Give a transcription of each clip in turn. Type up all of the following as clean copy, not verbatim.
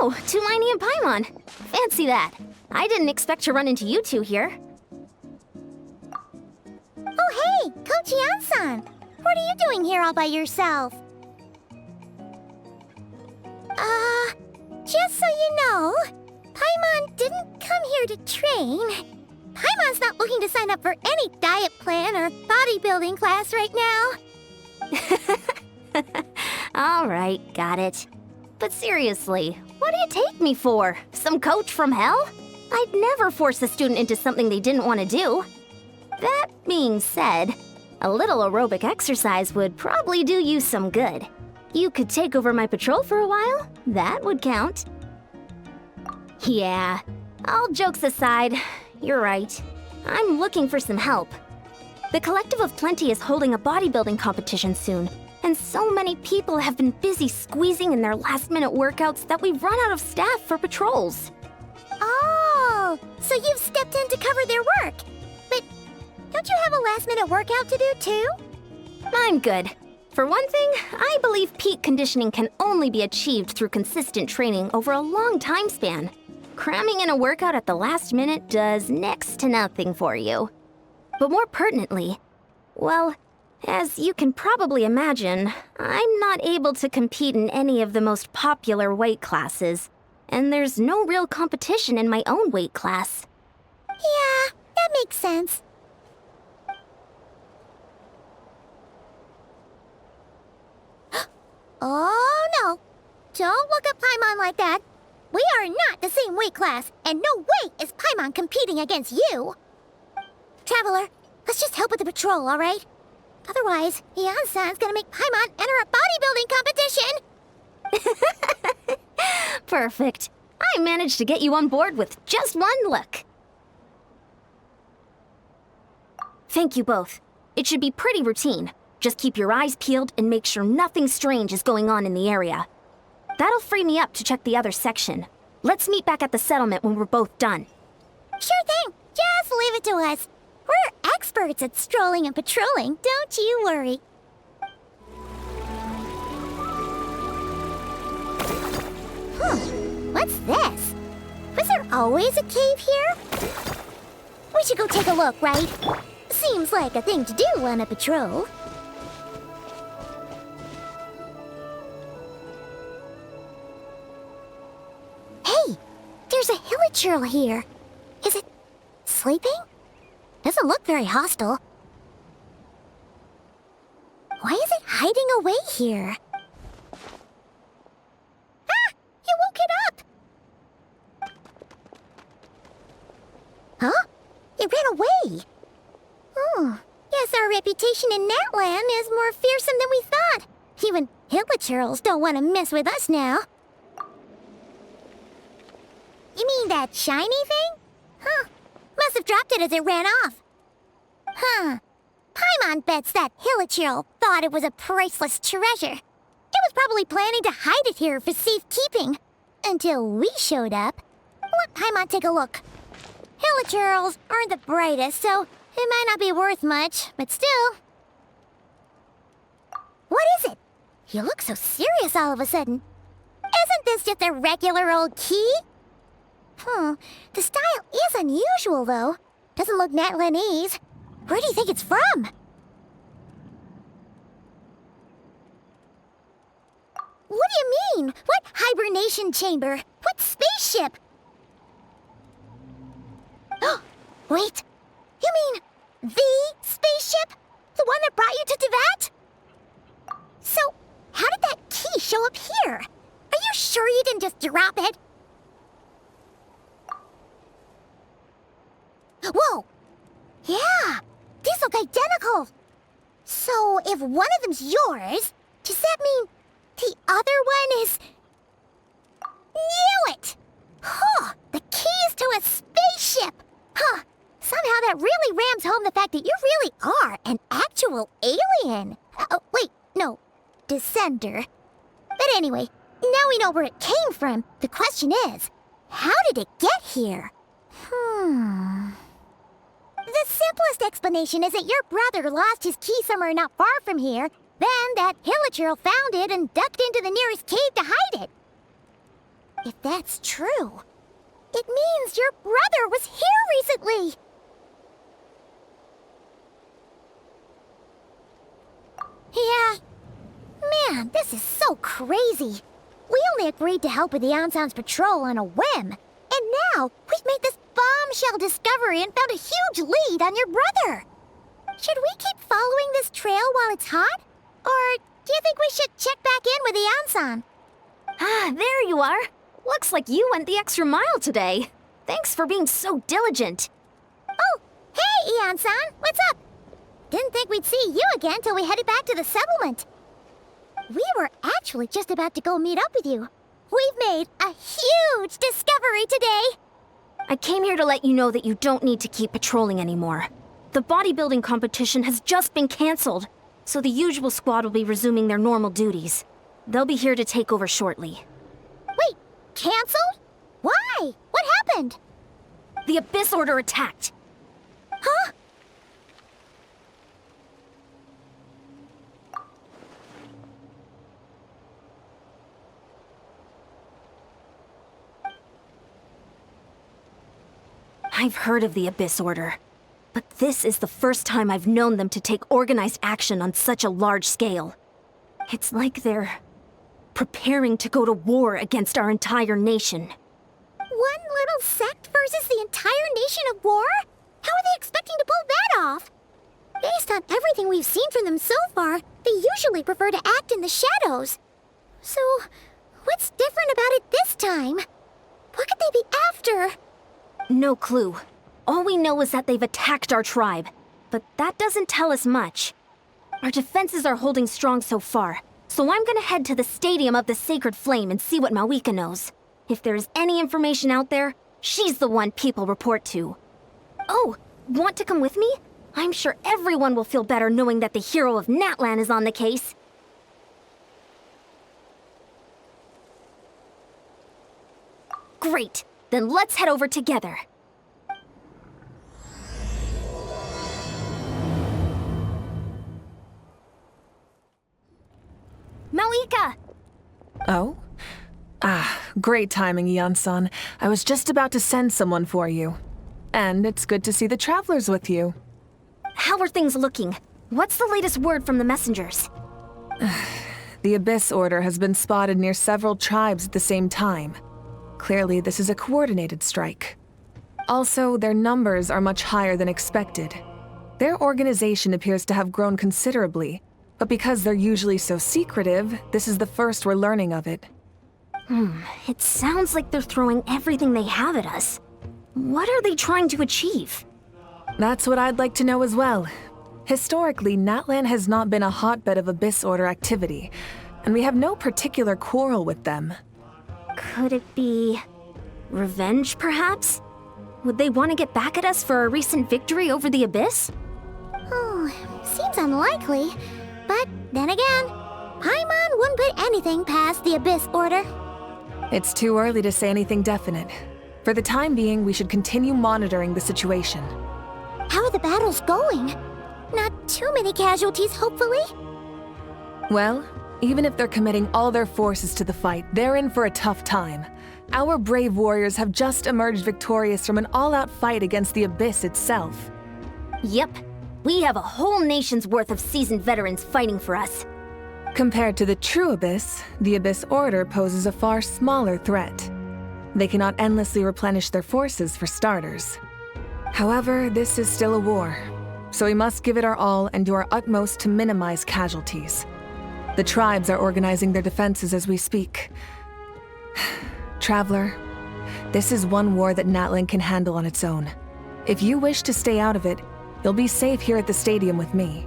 Oh, Tulini and Paimon. Fancy that. I didn't expect to run into you two here. Oh hey, Coach Iansan. What are you doing here all by yourself? Just so you know, Paimon didn't come here to train. Paimon's not looking to sign up for any diet plan or bodybuilding class right now. Alright, got it. But seriously, what do you take me for? Some coach from hell? I'd never force a student into something they didn't want to do. That being said, a little aerobic exercise would probably do you some good. You could take over my patrol for a while. That would count. Yeah, all jokes aside, you're right. I'm looking for some help. The Collective of Plenty is holding a bodybuilding competition soon, and so many people have been busy squeezing in their last-minute workouts that we've run out of staff for patrols. Oh, so you've stepped in to cover their work. But don't you have a last-minute workout to do too? I'm good. For one thing, I believe peak conditioning can only be achieved through consistent training over a long time span. Cramming in a workout at the last minute does next to nothing for you. But more pertinently, well, as you can probably imagine, I'm not able to compete in any of the most popular weight classes, and there's no real competition in my own weight class. Yeah, that makes sense. Oh no! Don't look at Paimon like that. We are not the same weight class, and no way is Paimon competing against you. Traveler, let's just help with the patrol, all right? Otherwise, Iansan's gonna make Paimon enter a bodybuilding competition. Perfect. I managed to get you on board with just one look. Thank you both. It should be pretty routine. Just keep your eyes peeled and make sure nothing strange is going on in the area. That'll free me up to check the other section. Let's meet back at the settlement when we're both done. Sure thing. Just leave it to us. We're experts at strolling and patrolling, don't you worry. What's this? Was there always a cave here? We should go take a look, right? Seems like a thing to do on a patrol. Hey, there's a hilichurl here. Is it sleeping? Doesn't look very hostile. Why is it hiding away here? Ah! You woke it up! Huh? It ran away. Oh, guess our reputation in Natlan is more fearsome than we thought. Even hilichurls don't want to mess with us now. You mean that shiny thing? Huh. Must have dropped it as it ran off. Huh. Paimon bets that hilichurl thought it was a priceless treasure. It was probably planning to hide it here for safekeeping. Until we showed up. Let Paimon take a look. Hilichurls aren't the brightest, so it might not be worth much, but still. What is it? You look so serious all of a sudden. Isn't this just a regular old key? The style is unusual, though. Doesn't look Natlanese. Where do you think it's from? What do you mean? What hibernation chamber? What spaceship? Oh, wait. You mean the spaceship? The one that brought you to Teyvat? So, how did that key show up here? Are you sure you didn't just drop it? Whoa! Yeah! These look identical! So, if one of them's yours, does that mean the other one is... Knew it! Huh! The keys to a spaceship! Huh! Somehow that really rams home the fact that you really are an actual alien! Oh, wait, no. Descender. But anyway, now we know where it came from. The question is, how did it get here? The simplest explanation is that your brother lost his key somewhere not far from here. Then that hilichurl found it and ducked into the nearest cave to hide it. If that's true, it means your brother was here recently! Yeah. Man, this is so crazy. We only agreed to help with the Iansan's patrol on a whim. And now, we've made this bombshell discovery and found a huge lead on your brother. Should we keep following this trail while it's hot? Or do you think we should check back in with Iansan? Ah, there you are. Looks like you went the extra mile today. Thanks for being so diligent. Oh, hey, Iansan, what's up? Didn't think we'd see you again till we headed back to the settlement. We were actually just about to go meet up with you. We've made a huge discovery today! I came here to let you know that you don't need to keep patrolling anymore. The bodybuilding competition has just been cancelled, so the usual squad will be resuming their normal duties. They'll be here to take over shortly. Wait, cancelled? Why? What happened? The Abyss Order attacked. Huh? I've heard of the Abyss Order, but this is the first time I've known them to take organized action on such a large scale. It's like they're preparing to go to war against our entire nation. One little sect versus the entire nation at war? How are they expecting to pull that off? Based on everything we've seen from them so far, they usually prefer to act in the shadows. So, what's different about it this time? What could they be after? No clue. All we know is that they've attacked our tribe, but that doesn't tell us much. Our defenses are holding strong so far, so I'm gonna head to the Stadium of the Sacred Flame and see what Mavuika knows. If there is any information out there, she's the one people report to. Oh, want to come with me? I'm sure everyone will feel better knowing that the hero of Natlan is on the case. Great! Then let's head over together. Mavuika! Oh? Ah, great timing, Iansan. I was just about to send someone for you. And it's good to see the travelers with you. How are things looking? What's the latest word from the messengers? The Abyss Order has been spotted near several tribes at the same time. Clearly, this is a coordinated strike. Also, their numbers are much higher than expected. Their organization appears to have grown considerably, but because they're usually so secretive, this is the first we're learning of it. It sounds like they're throwing everything they have at us. What are they trying to achieve? That's what I'd like to know as well. Historically, Natlan has not been a hotbed of Abyss Order activity, and we have no particular quarrel with them. Could it be revenge, perhaps? Would they want to get back at us for our recent victory over the Abyss? Oh, seems unlikely. But then again, Paimon wouldn't put anything past the Abyss Order. It's too early to say anything definite. For the time being, we should continue monitoring the situation. How are the battles going? Not too many casualties, hopefully? Well, even if they're committing all their forces to the fight, they're in for a tough time. Our brave warriors have just emerged victorious from an all-out fight against the Abyss itself. Yep. We have a whole nation's worth of seasoned veterans fighting for us. Compared to the true Abyss, the Abyss Order poses a far smaller threat. They cannot endlessly replenish their forces for starters. However, this is still a war, so we must give it our all and do our utmost to minimize casualties. The tribes are organizing their defenses as we speak. Traveler, this is one war that Natlan can handle on its own. If you wish to stay out of it, you'll be safe here at the stadium with me.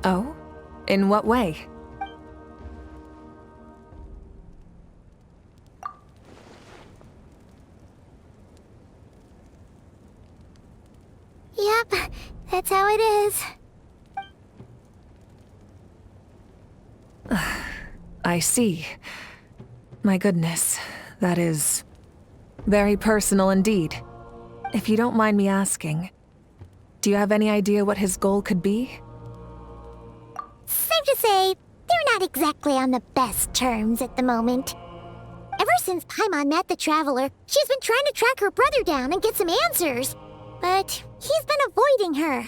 Oh? In what way? Yep, that's how it is. I see. My goodness, that is very personal indeed. If you don't mind me asking, do you have any idea what his goal could be? Safe to say, they're not exactly on the best terms at the moment. Ever since Paimon met the Traveler, she's been trying to track her brother down and get some answers. But he's been avoiding her.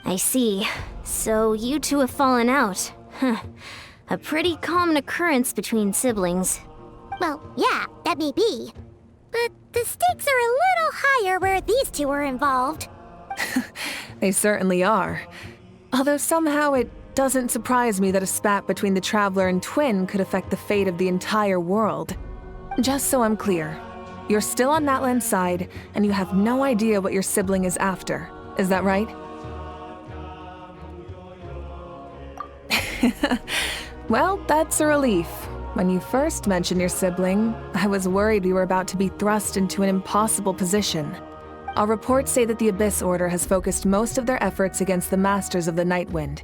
I see. So you two have fallen out. Huh. A pretty common occurrence between siblings. Well, yeah, that may be. But the stakes are a little higher where these two are involved. They certainly are. Although somehow it doesn't surprise me that a spat between the Traveler and Twin could affect the fate of the entire world. Just so I'm clear, you're still on Natlan's side, and you have no idea what your sibling is after. Is that right? Well, that's a relief. When you first mentioned your sibling, I was worried we were about to be thrust into an impossible position. Our reports say that the Abyss Order has focused most of their efforts against the Masters of the Nightwind.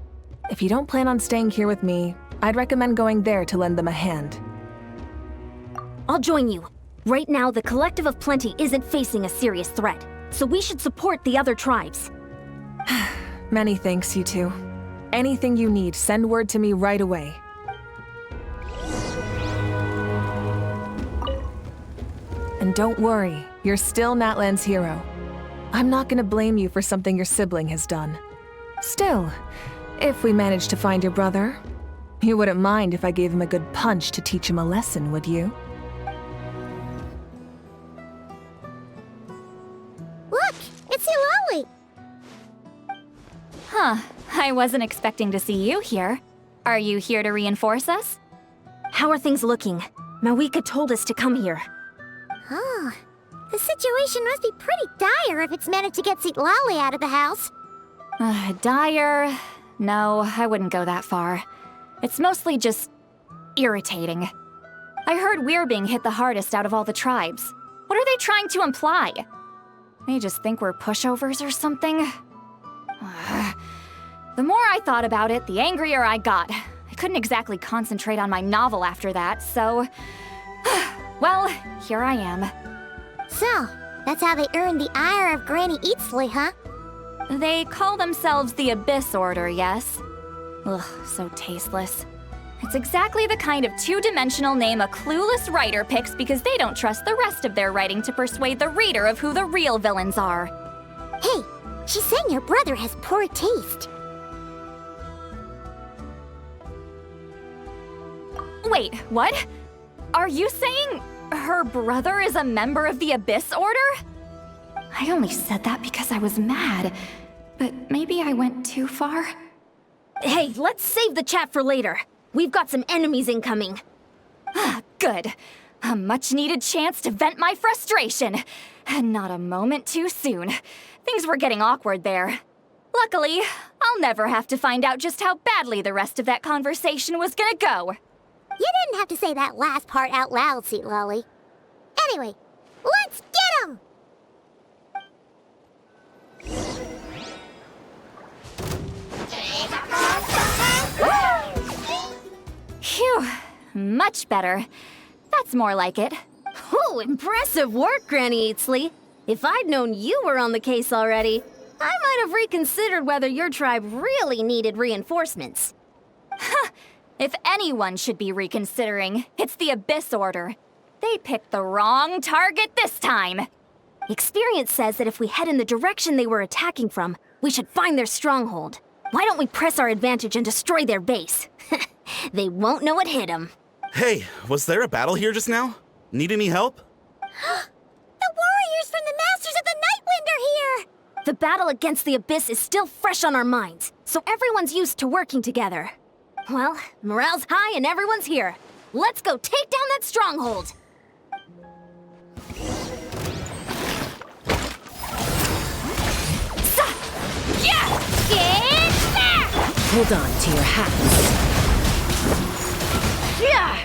If you don't plan on staying here with me, I'd recommend going there to lend them a hand. I'll join you. Right now, the Collective of Plenty isn't facing a serious threat, so we should support the other tribes. Many thanks, you two. Anything you need, send word to me right away. And don't worry, you're still Natlan's hero. I'm not gonna blame you for something your sibling has done. Still, if we manage to find your brother, you wouldn't mind if I gave him a good punch to teach him a lesson, would you? Look, it's Eulalie! Huh, I wasn't expecting to see you here. Are you here to reinforce us? How are things looking? Mavuika told us to come here. Oh, the situation must be pretty dire if it's managed to get Eulalie out of the house. Dire? No, I wouldn't go that far. It's mostly just irritating. I heard we're being hit the hardest out of all the tribes. What are they trying to imply? They just think we're pushovers or something? The more I thought about it, the angrier I got. I couldn't exactly concentrate on my novel after that, so... well, here I am. So, that's how they earned the ire of Granny Eatsley, huh? They call themselves the Abyss Order, yes? Ugh, so tasteless. It's exactly the kind of two-dimensional name a clueless writer picks because they don't trust the rest of their writing to persuade the reader of who the real villains are. Hey, she's saying your brother has poor taste. Wait, what? Are you saying her brother is a member of the Abyss Order? I only said that because I was mad, but maybe I went too far. Hey, let's save the chat for later. We've got some enemies incoming. Good. A much-needed chance to vent my frustration. And not a moment too soon. Things were getting awkward there. Luckily, I'll never have to find out just how badly the rest of that conversation was gonna go. You didn't have to say that last part out loud, Eulalie. Anyway, let's get 'em! Phew, much better. That's more like it. Oh, impressive work, Granny Eatsley. If I'd known you were on the case already, I might have reconsidered whether your tribe really needed reinforcements. If anyone should be reconsidering, it's the Abyss Order. They picked the wrong target this time. Experience says that if we head in the direction they were attacking from, we should find their stronghold. Why don't we press our advantage and destroy their base? They won't know what hit them. Hey, was there a battle here just now? Need any help? The warriors from the Masters of the Nightwind are here! The battle against the Abyss is still fresh on our minds, so everyone's used to working together. Well, morale's high and everyone's here. Let's go take down that stronghold! Yeah! Get back! Hold on to your hats. Yeah!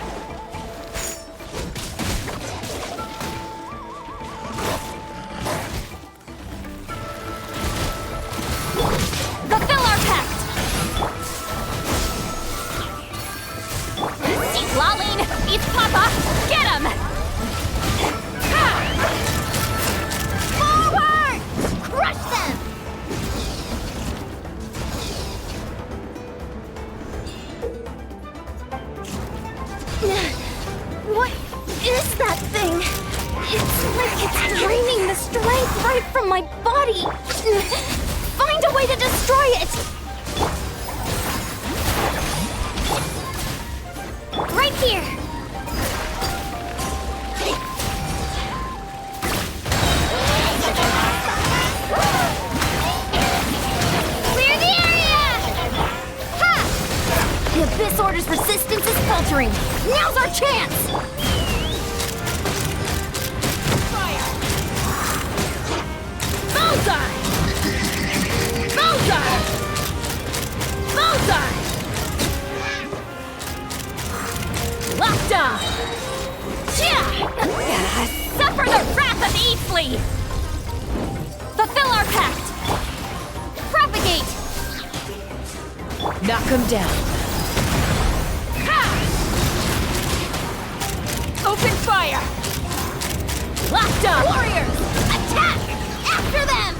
Fulfill our pact! Laline, eats Papa! Get him! Forward! Crush them! What is that thing? It's like it's draining the strength right from my body. Find a way to destroy it! Right here! Clear the area! Ha! The Abyss Order's resistance is faltering. Now's our chance! Bullseye! Bullseye! Bullseye! Locked on! Suffer the wrath of Eastleif! Fulfill our pact! Propagate! Knock him down. Ha! Open fire! Locked on! Warriors! Attack! After them!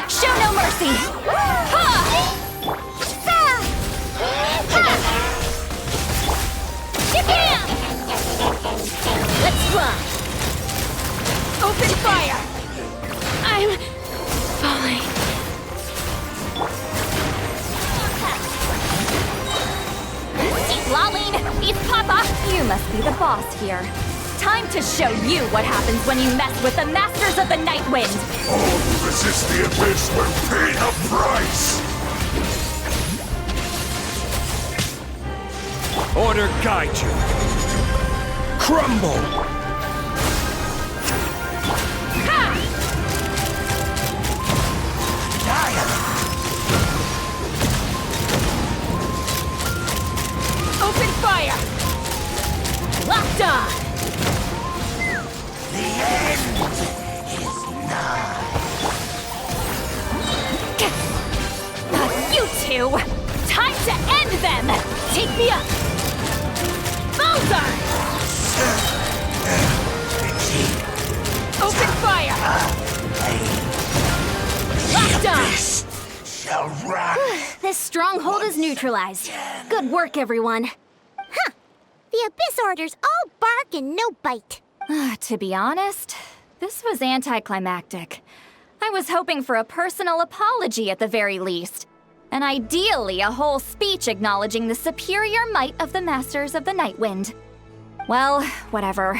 Show no mercy! Ha! Let's fly! Open fire! I'm falling. Lumine! Beast Papa! You must be the boss here. Time to show you what happens when you mess with the Masters of the Night Wind! All who resist the Abyss will pay a price! Order guide you. Crumble! Ha! Open fire! Locked on! You two! Time to end them! Take me up! Bullseye! Open fire! Locked on! Shall rise. This stronghold is neutralized. Good work, everyone. The Abyss Order's all bark and no bite. To be honest, this was anticlimactic. I was hoping for a personal apology at the very least. And ideally, a whole speech acknowledging the superior might of the Masters of the Night Wind. Well, whatever.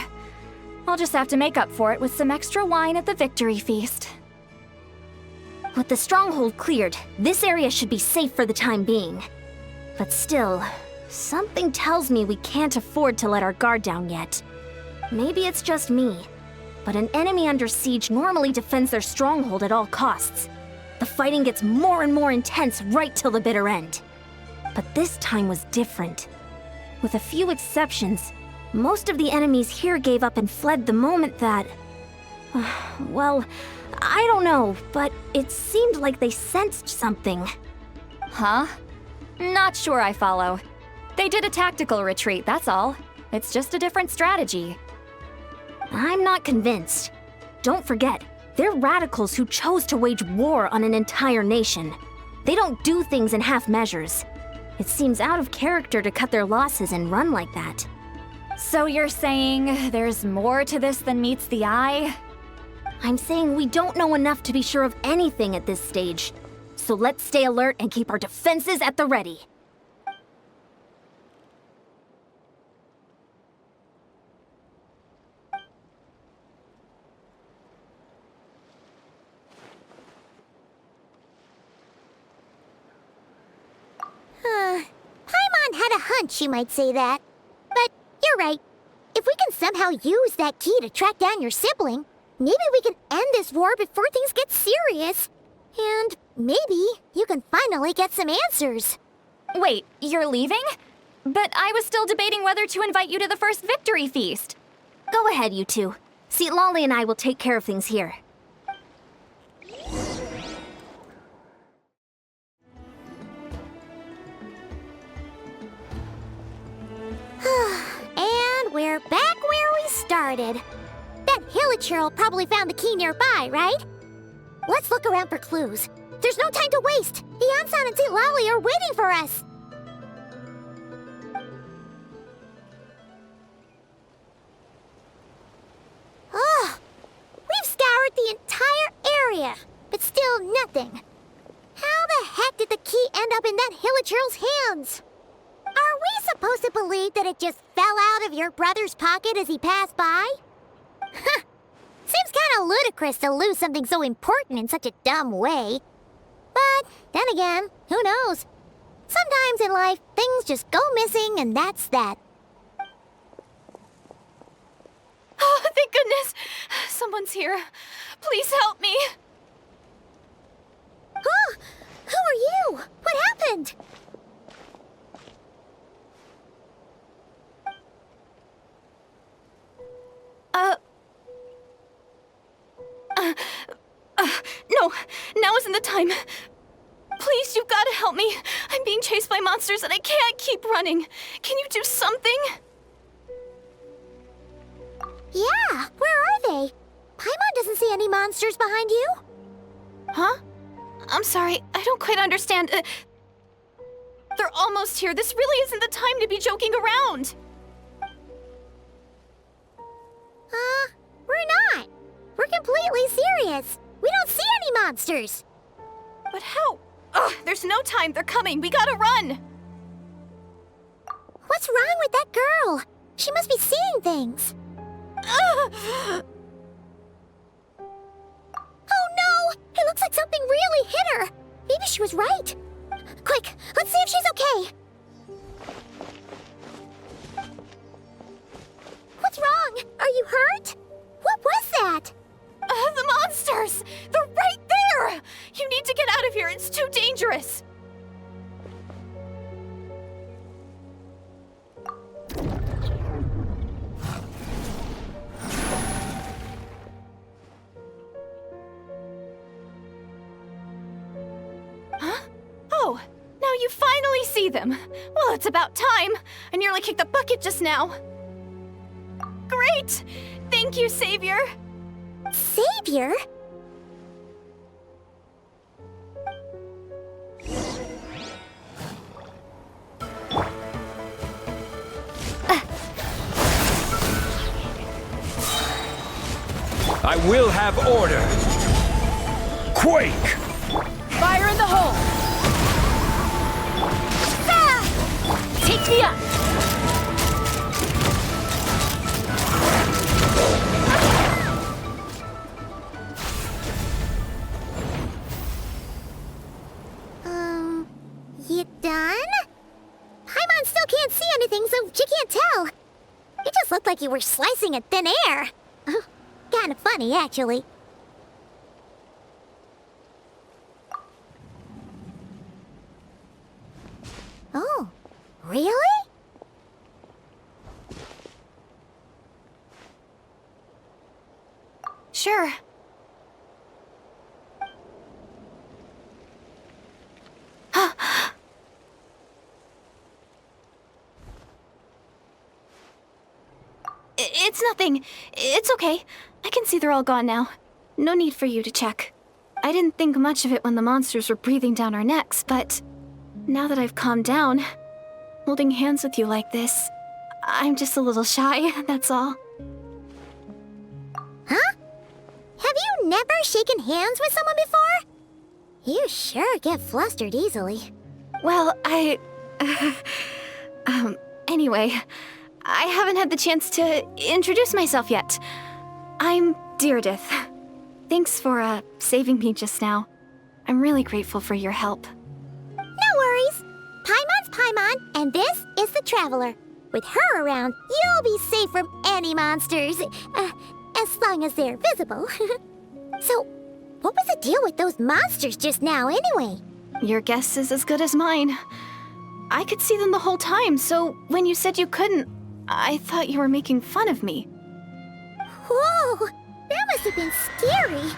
I'll just have to make up for it with some extra wine at the victory feast. With the stronghold cleared, this area should be safe for the time being. But still, something tells me we can't afford to let our guard down yet. Maybe it's just me, but an enemy under siege normally defends their stronghold at all costs. The fighting gets more and more intense right till the bitter end. But this time was different. With a few exceptions, most of the enemies here gave up and fled the moment that... well, I don't know, but it seemed like they sensed something. Huh? Not sure I follow. They did a tactical retreat, that's all. It's just a different strategy. I'm not convinced. Don't forget, they're radicals who chose to wage war on an entire nation. They don't do things in half measures. It seems out of character to cut their losses and run like that. So you're saying there's more to this than meets the eye? I'm saying we don't know enough to be sure of anything at this stage. So let's stay alert and keep our defenses at the ready. Paimon had a hunch you might say that. But you're right. If we can somehow use that key to track down your sibling, maybe we can end this war before things get serious. And maybe you can finally get some answers. Wait, you're leaving? But I was still debating whether to invite you to the first victory feast. Go ahead, you two. Lolly and I will take care of things here. And we're back where we started. That Hilichurl probably found the key nearby, right? Let's look around for clues. There's no time to waste. Iansan and St. Lally are waiting for us. Oh, we've scoured the entire area, but still nothing. How the heck did the key end up in that Hilichurl's hands? Are we supposed to believe that it just fell out of your brother's pocket as he passed by? Seems kinda ludicrous to lose something so important in such a dumb way. But then again, who knows? Sometimes in life, things just go missing and that's that. Oh, thank goodness! Someone's here. Please help me! Huh? Who are you? What happened? No, now isn't the time. Please, you've got to help me. I'm being chased by monsters and I can't keep running. Can you do something? Yeah, where are they? Paimon doesn't see any monsters behind you. Huh? I'm sorry, I don't quite understand. They're almost here. This really isn't the time to be joking around. We're not. We're completely serious. We don't see any monsters. But how? Ugh, there's no time. They're coming. We gotta run. What's wrong with that girl? She must be seeing things. Oh no! It looks like something really hit her. Maybe she was right. Quick, let's see if she's okay. What's wrong? Are you hurt? What was that? The monsters! They're right there! You need to get out of here. It's too dangerous. Huh? Oh, now you finally see them. Well, it's about time. I nearly kicked the bucket just now. Great! Thank you, Savior! Savior? I will have order. Quake! Fire in the hole! Ah! Take me up! You done? Paimon still can't see anything, so she can't tell. It just looked like you were slicing at thin air. Kinda funny, actually. Oh, really? Sure. It's nothing. It's okay. I can see they're all gone now. No need for you to check. I didn't think much of it when the monsters were breathing down our necks, but now that I've calmed down, holding hands with you like this, I'm just a little shy, that's all. Huh? Have you never shaken hands with someone before? You sure get flustered easily. Well, anyway, I haven't had the chance to introduce myself yet. I'm Deirdith. Thanks for, saving me just now. I'm really grateful for your help. No worries. Paimon's Paimon, and this is the Traveler. With her around, you'll be safe from any monsters. As long as they're visible. So, what was the deal with those monsters just now, anyway? Your guess is as good as mine. I could see them the whole time, so when you said you couldn't, I thought you were making fun of me. Whoa! That must have been scary.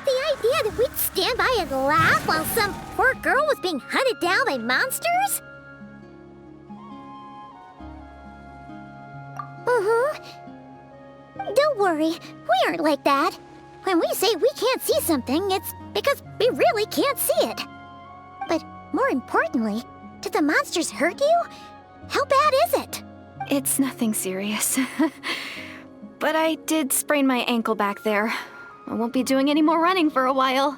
The idea that we'd stand by and laugh while some poor girl was being hunted down by monsters? Uh-huh. Don't Don't worry, we aren't like that. When we say we can't see something, it's because we really can't see it. But more importantly, did the monsters hurt you? How bad is it? It's nothing serious. But I did sprain my ankle back there. I won't be doing any more running for a while.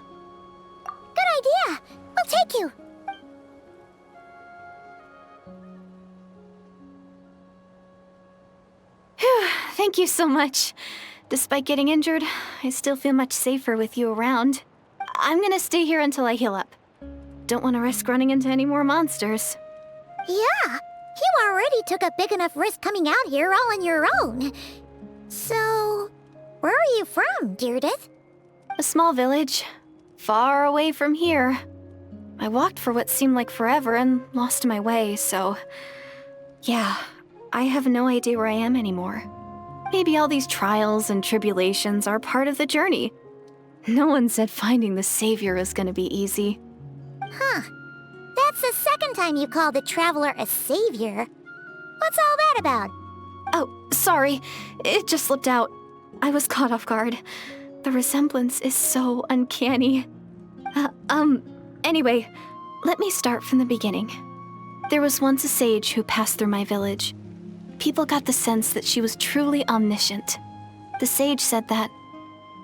Good idea. We'll take you. Phew, thank you so much. Despite getting injured, I still feel much safer with you around. I'm gonna stay here until I heal up. Don't want to risk running into any more monsters. Yeah, you already took a big enough risk coming out here all on your own. So, where are you from, Deirdith? A small village, far away from here. I walked for what seemed like forever and lost my way, so... yeah, I have no idea where I am anymore. Maybe all these trials and tribulations are part of the journey. No one said finding the Savior is gonna be easy. Huh. That's the second time you called the Traveler a savior. What's all that about? Oh, sorry. It just slipped out. I was caught off guard. The resemblance is so uncanny. Anyway, let me start from the beginning. There was once a sage who passed through my village. People got the sense that she was truly omniscient. The sage said that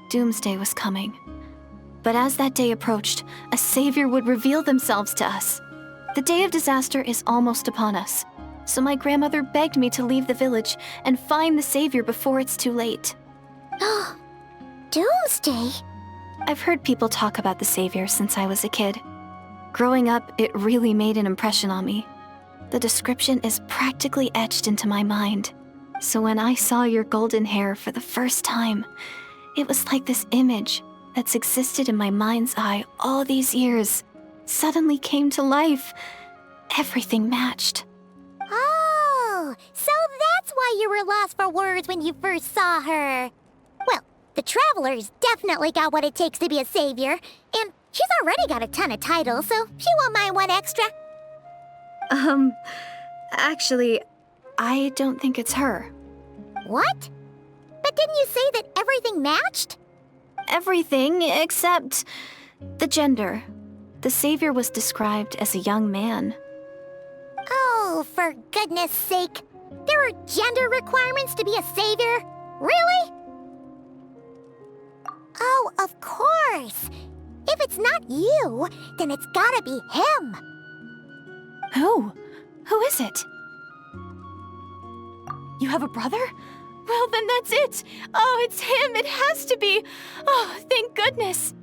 doomsday was coming. But as that day approached, a savior would reveal themselves to us. The day of disaster is almost upon us, so my grandmother begged me to leave the village and find the savior before it's too late. Doomsday? I've heard people talk about the savior since I was a kid. Growing up, it really made an impression on me. The description is practically etched into my mind. So when I saw your golden hair for the first time, it was like this image that's existed in my mind's eye all these years suddenly came to life. Everything matched. Oh, so that's why you were lost for words when you first saw her. Well, the Traveler's definitely got what it takes to be a savior, and she's already got a ton of titles, so she won't mind one extra. Actually, I don't think it's her. What? But didn't you say that everything matched? Everything except the gender. The savior was described as a young man. Oh, for goodness sake. There are gender requirements to be a savior? Really? Oh, of course. If it's not you, then it's gotta be him. Who? Who is it? You have a brother? Well, then that's it! Oh, it's him! It has to be! Oh, thank goodness!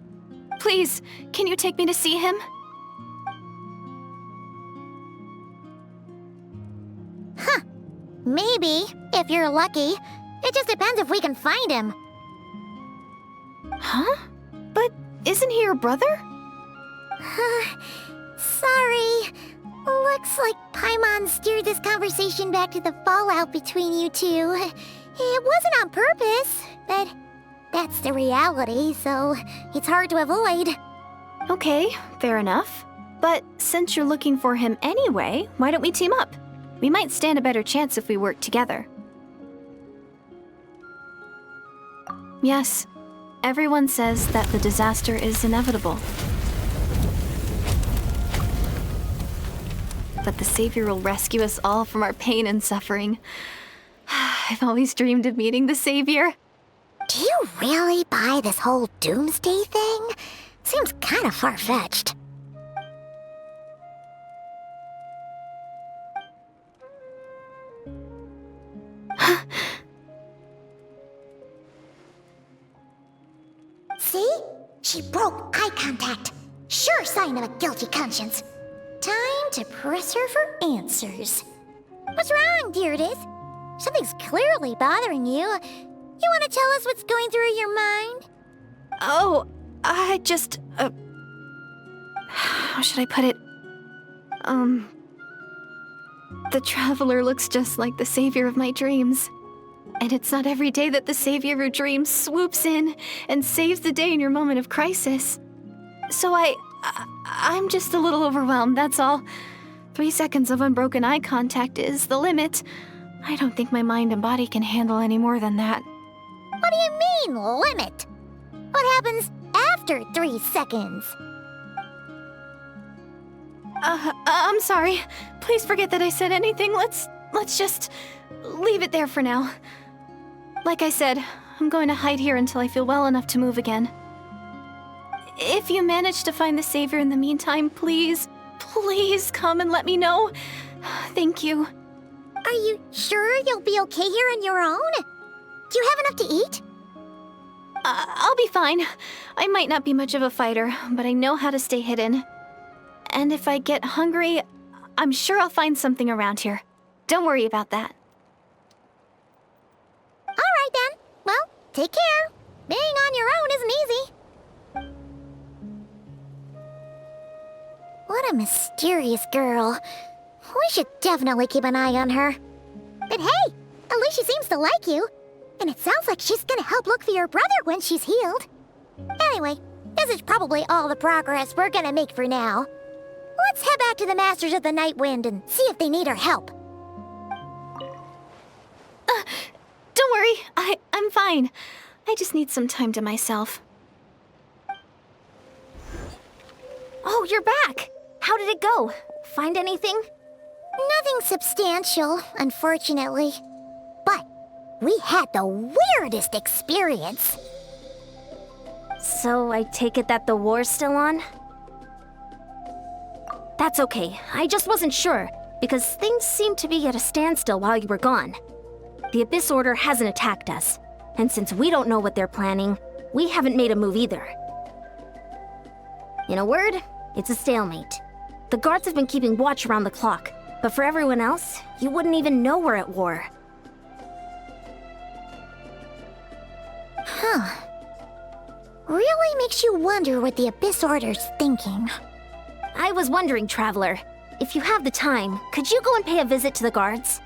Please, can you take me to see him? Huh. Maybe, if you're lucky. It just depends if we can find him. Huh? But isn't he your brother? Sorry. Looks like Paimon steered this conversation back to the fallout between you two. It wasn't on purpose, but that's the reality, so it's hard to avoid. Okay, fair enough. But since you're looking for him anyway, why don't we team up? We might stand a better chance if we work together. Yes, everyone says that the disaster is inevitable. But the Savior will rescue us all from our pain and suffering. I've always dreamed of meeting the Savior. Do you really buy this whole doomsday thing? Seems kind of far-fetched. See? She broke eye contact. Sure sign of a guilty conscience. Time to press her for answers. What's wrong, Deirdith? Something's clearly bothering you. You want to tell us what's going through your mind? Oh, I just... how should I put it? The Traveler looks just like the Savior of my dreams. And it's not every day that the Savior of your dreams swoops in and saves the day in your moment of crisis. So I'm just a little overwhelmed, that's all. 3 seconds of unbroken eye contact is the limit. I don't think my mind and body can handle any more than that. What What do you mean, limit? What happens after 3 seconds? I'm sorry. Please forget that I said anything. Let's just leave it there for now. Like I said, I'm going to hide here until I feel well enough to move again. If you manage to find the Savior in the meantime, please come and let me know. Thank you. Are you sure you'll be okay here on your own? Do you have enough to eat? I'll be fine. I might not be much of a fighter, but I know how to stay hidden. And if I get hungry, I'm sure I'll find something around here. Don't worry about that. All right then. Well, take care. Being on your own isn't easy. What a mysterious girl. We should definitely keep an eye on her. But hey, at least she seems to like you. And it sounds like she's gonna help look for your brother when she's healed. Anyway, this is probably all the progress we're gonna make for now. Let's head back to the Masters of the Night Wind and see if they need our help. Don't worry, I'm fine. I just need some time to myself. Oh, you're back! How did it go? Find anything? Nothing substantial, unfortunately. But we had the weirdest experience. So I take it that the war's still on? That's okay. I just wasn't sure, because things seemed to be at a standstill while you were gone. The Abyss Order hasn't attacked us, and since we don't know what they're planning, we haven't made a move either. In a word, it's a stalemate. The guards have been keeping watch around the clock, but for everyone else, you wouldn't even know we're at war. Huh. Really makes you wonder what the Abyss Order's thinking. I was wondering, Traveler, if you have the time, could you go and pay a visit to the guards?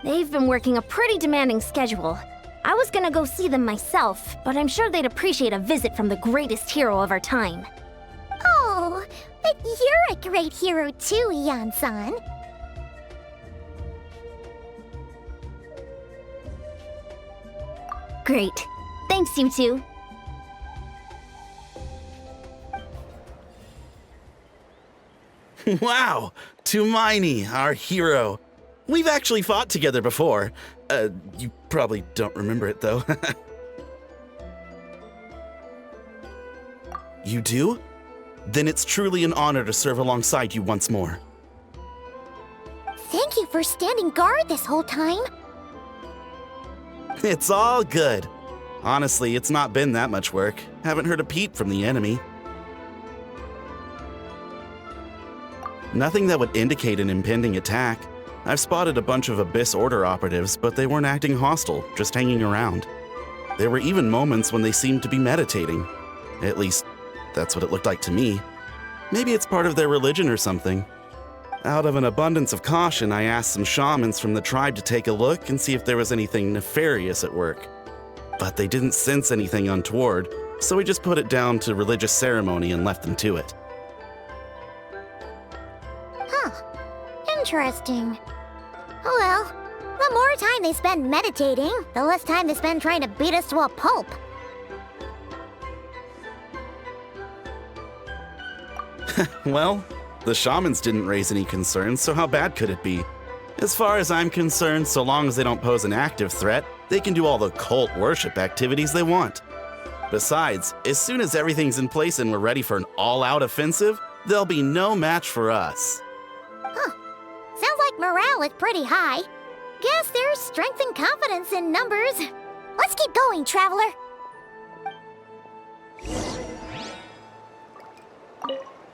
They've been working a pretty demanding schedule. I was gonna go see them myself, but I'm sure they'd appreciate a visit from the greatest hero of our time. Oh, but you're a great hero too, Iansan. Great. Thanks, you two. Wow! Tumaini, our hero. We've actually fought together before. You probably don't remember it, though. You do? Then it's truly an honor to serve alongside you once more. Thank you for standing guard this whole time. It's all good. Honestly, it's not been that much work. Haven't heard a peep from the enemy. Nothing that would indicate an impending attack. I've spotted a bunch of Abyss Order operatives, but they weren't acting hostile, just hanging around. There were even moments when they seemed to be meditating. At least, that's what it looked like to me. Maybe it's part of their religion or something. Out of an abundance of caution, I asked some shamans from the tribe to take a look and see if there was anything nefarious at work. But they didn't sense anything untoward, so we just put it down to religious ceremony and left them to it. Huh. Interesting. Oh well, the more time they spend meditating, the less time they spend trying to beat us to a pulp. Well, the shamans didn't raise any concerns, so how bad could it be? As far as I'm concerned, so long as they don't pose an active threat, they can do all the cult worship activities they want. Besides, as soon as everything's in place and we're ready for an all-out offensive, there'll be no match for us. Huh. Sounds like morale is pretty high. Guess there's strength and confidence in numbers. Let's keep going, Traveler.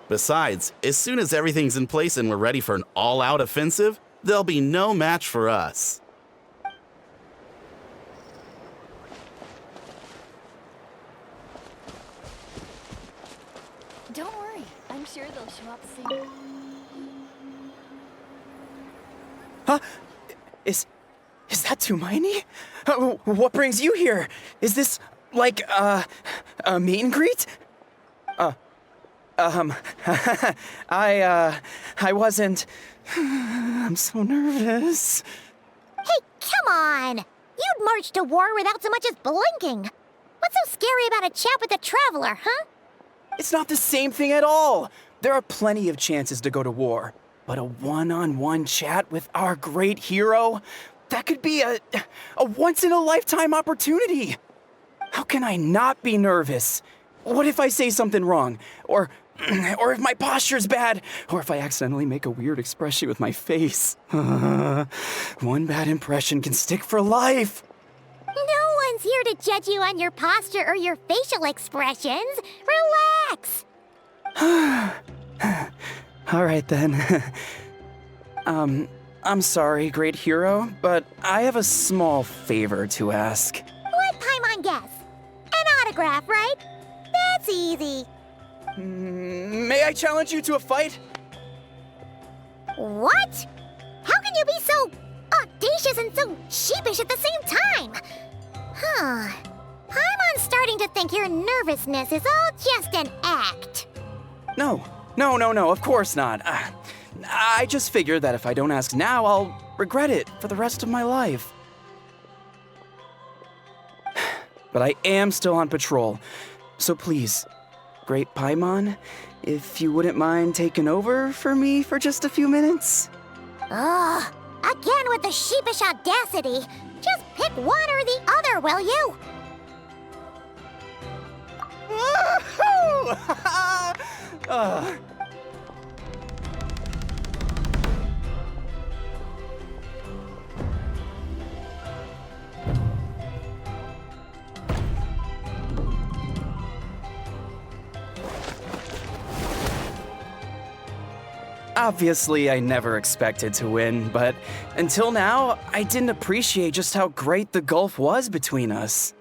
Besides, as soon as everything's in place and we're ready for an all-out offensive, there'll be no match for us. Don't worry, I'm sure they'll show up soon. Huh? Is that Tumaini? What brings you here? Is this, like, a meet and greet? I wasn't... I'm so nervous. Hey, come on! You'd march to war without so much as blinking. What's so scary about a chat with a traveler, huh? It's not the same thing at all. There are plenty of chances to go to war. But a one-on-one chat with our great hero? That could be a once-in-a-lifetime opportunity. How can I not be nervous? What if I say something wrong? Or if my posture's bad? Or if I accidentally make a weird expression with my face? One bad impression can stick for life. No one's here to judge you on your posture or your facial expressions. Relax. All right then. I'm sorry, great hero, but I have a small favor to ask. Let Paimon guess. An autograph, right? That's easy. May I challenge you to a fight? What? How can you be so audacious and so sheepish at the same time? Huh. Paimon's starting to think your nervousness is all just an act. No, of course not. I just figured that if I don't ask now, I'll regret it for the rest of my life. But I am still on patrol, so please, Great Paimon, if you wouldn't mind taking over for me for just a few minutes? Ugh, again with the sheepish audacity. Just pick one or the other, will you? Woohoo! Obviously, I never expected to win, but until now, I didn't appreciate just how great the gulf was between us.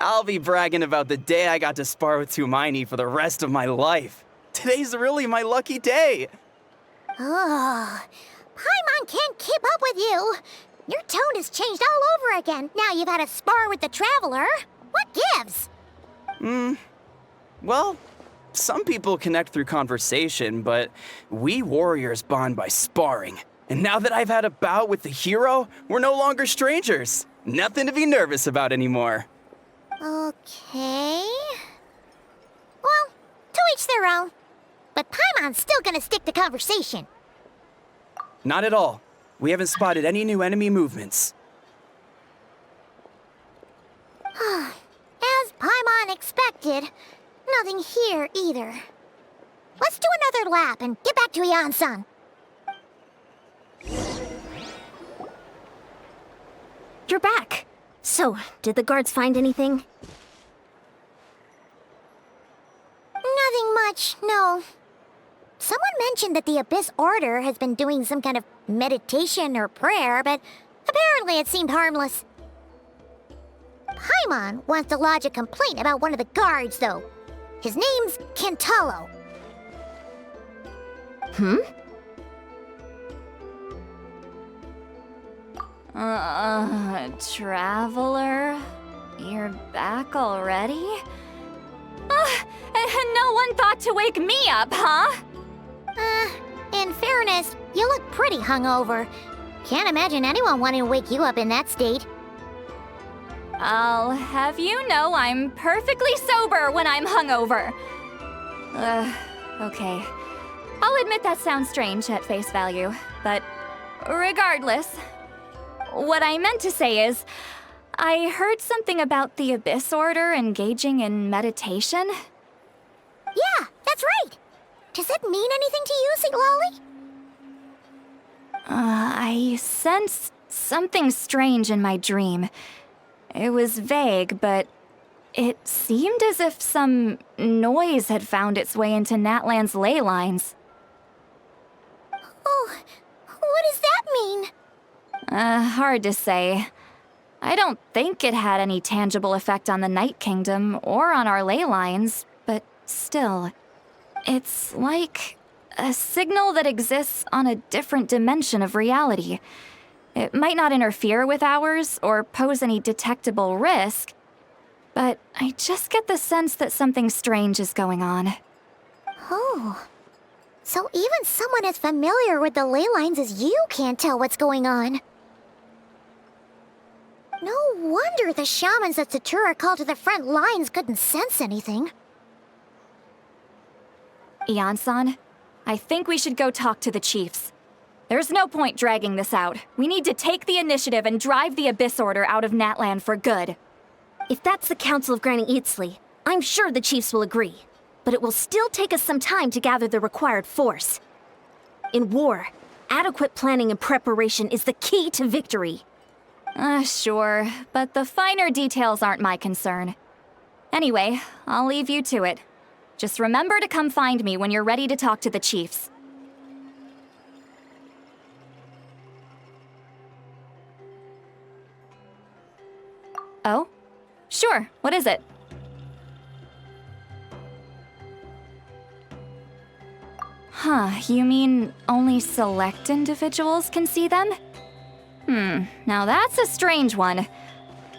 I'll be bragging about the day I got to spar with Lumine for the rest of my life. Today's really my lucky day. Oh, Paimon can't keep up with you. Your tone has changed all over again. Now you've had a spar with the Traveler. What gives? Well, some people connect through conversation, but we warriors bond by sparring. And now that I've had a bout with the hero, we're no longer strangers. Nothing to be nervous about anymore. Okay. Well, to each their own. But Paimon's still gonna stick to conversation. Not at all. We haven't spotted any new enemy movements. As Paimon expected, nothing here either. Let's do another lap and get back to Iansan. You're back. So, did the guards find anything? Nothing much, no. Someone mentioned that the Abyss Order has been doing some kind of meditation or prayer, but apparently it seemed harmless. Paimon wants to lodge a complaint about one of the guards, though. His name's Kentalo. Traveler? You're back already? And no one thought to wake me up, huh? In fairness, you look pretty hungover. Can't imagine anyone wanting to wake you up in that state. I'll have you know I'm perfectly sober when I'm hungover. Okay. I'll admit that sounds strange at face value, but regardless, what I meant to say is, I heard something about the Abyss Order engaging in meditation. Yeah, that's right. Does it mean anything to you, St. Lolly? I sensed something strange in my dream. It was vague, but it seemed as if some noise had found its way into Natlan's ley lines. Oh, what does that mean? Hard to say. I don't think it had any tangible effect on the Night Kingdom or on our ley lines, but still, it's like a signal that exists on a different dimension of reality. It might not interfere with ours or pose any detectable risk, but I just get the sense that something strange is going on. Oh, so even someone as familiar with the ley lines as you can't tell what's going on. No wonder the shamans that Satura called to the front lines couldn't sense anything. Iansan, I think we should go talk to the chiefs. There's no point dragging this out. We need to take the initiative and drive the Abyss Order out of Natlan for good. If that's the Council of Granny Eatsley, I'm sure the chiefs will agree. But it will still take us some time to gather the required force. In war, adequate planning and preparation is the key to victory. Sure, but the finer details aren't my concern. Anyway, I'll leave you to it. Just remember to come find me when you're ready to talk to the chiefs. Oh? Sure, what is it? Huh, you mean only select individuals can see them? Now that's a strange one.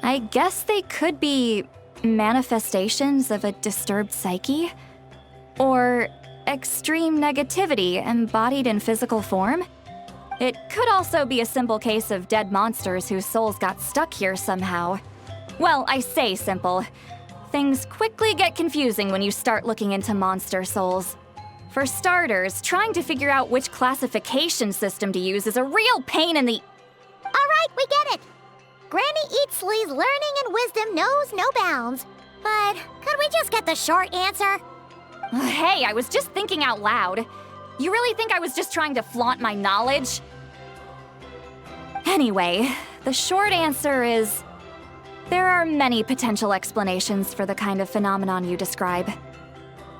I guess they could be manifestations of a disturbed psyche? Or extreme negativity embodied in physical form? It could also be a simple case of dead monsters whose souls got stuck here somehow. Well, I say simple. Things quickly get confusing when you start looking into monster souls. For starters, trying to figure out which classification system to use is a real pain in the... Alright, we get it! Granny Eatsley's learning and wisdom knows no bounds. But could we just get the short answer? Hey, I was just thinking out loud. You really think I was just trying to flaunt my knowledge? Anyway, the short answer is... there are many potential explanations for the kind of phenomenon you describe.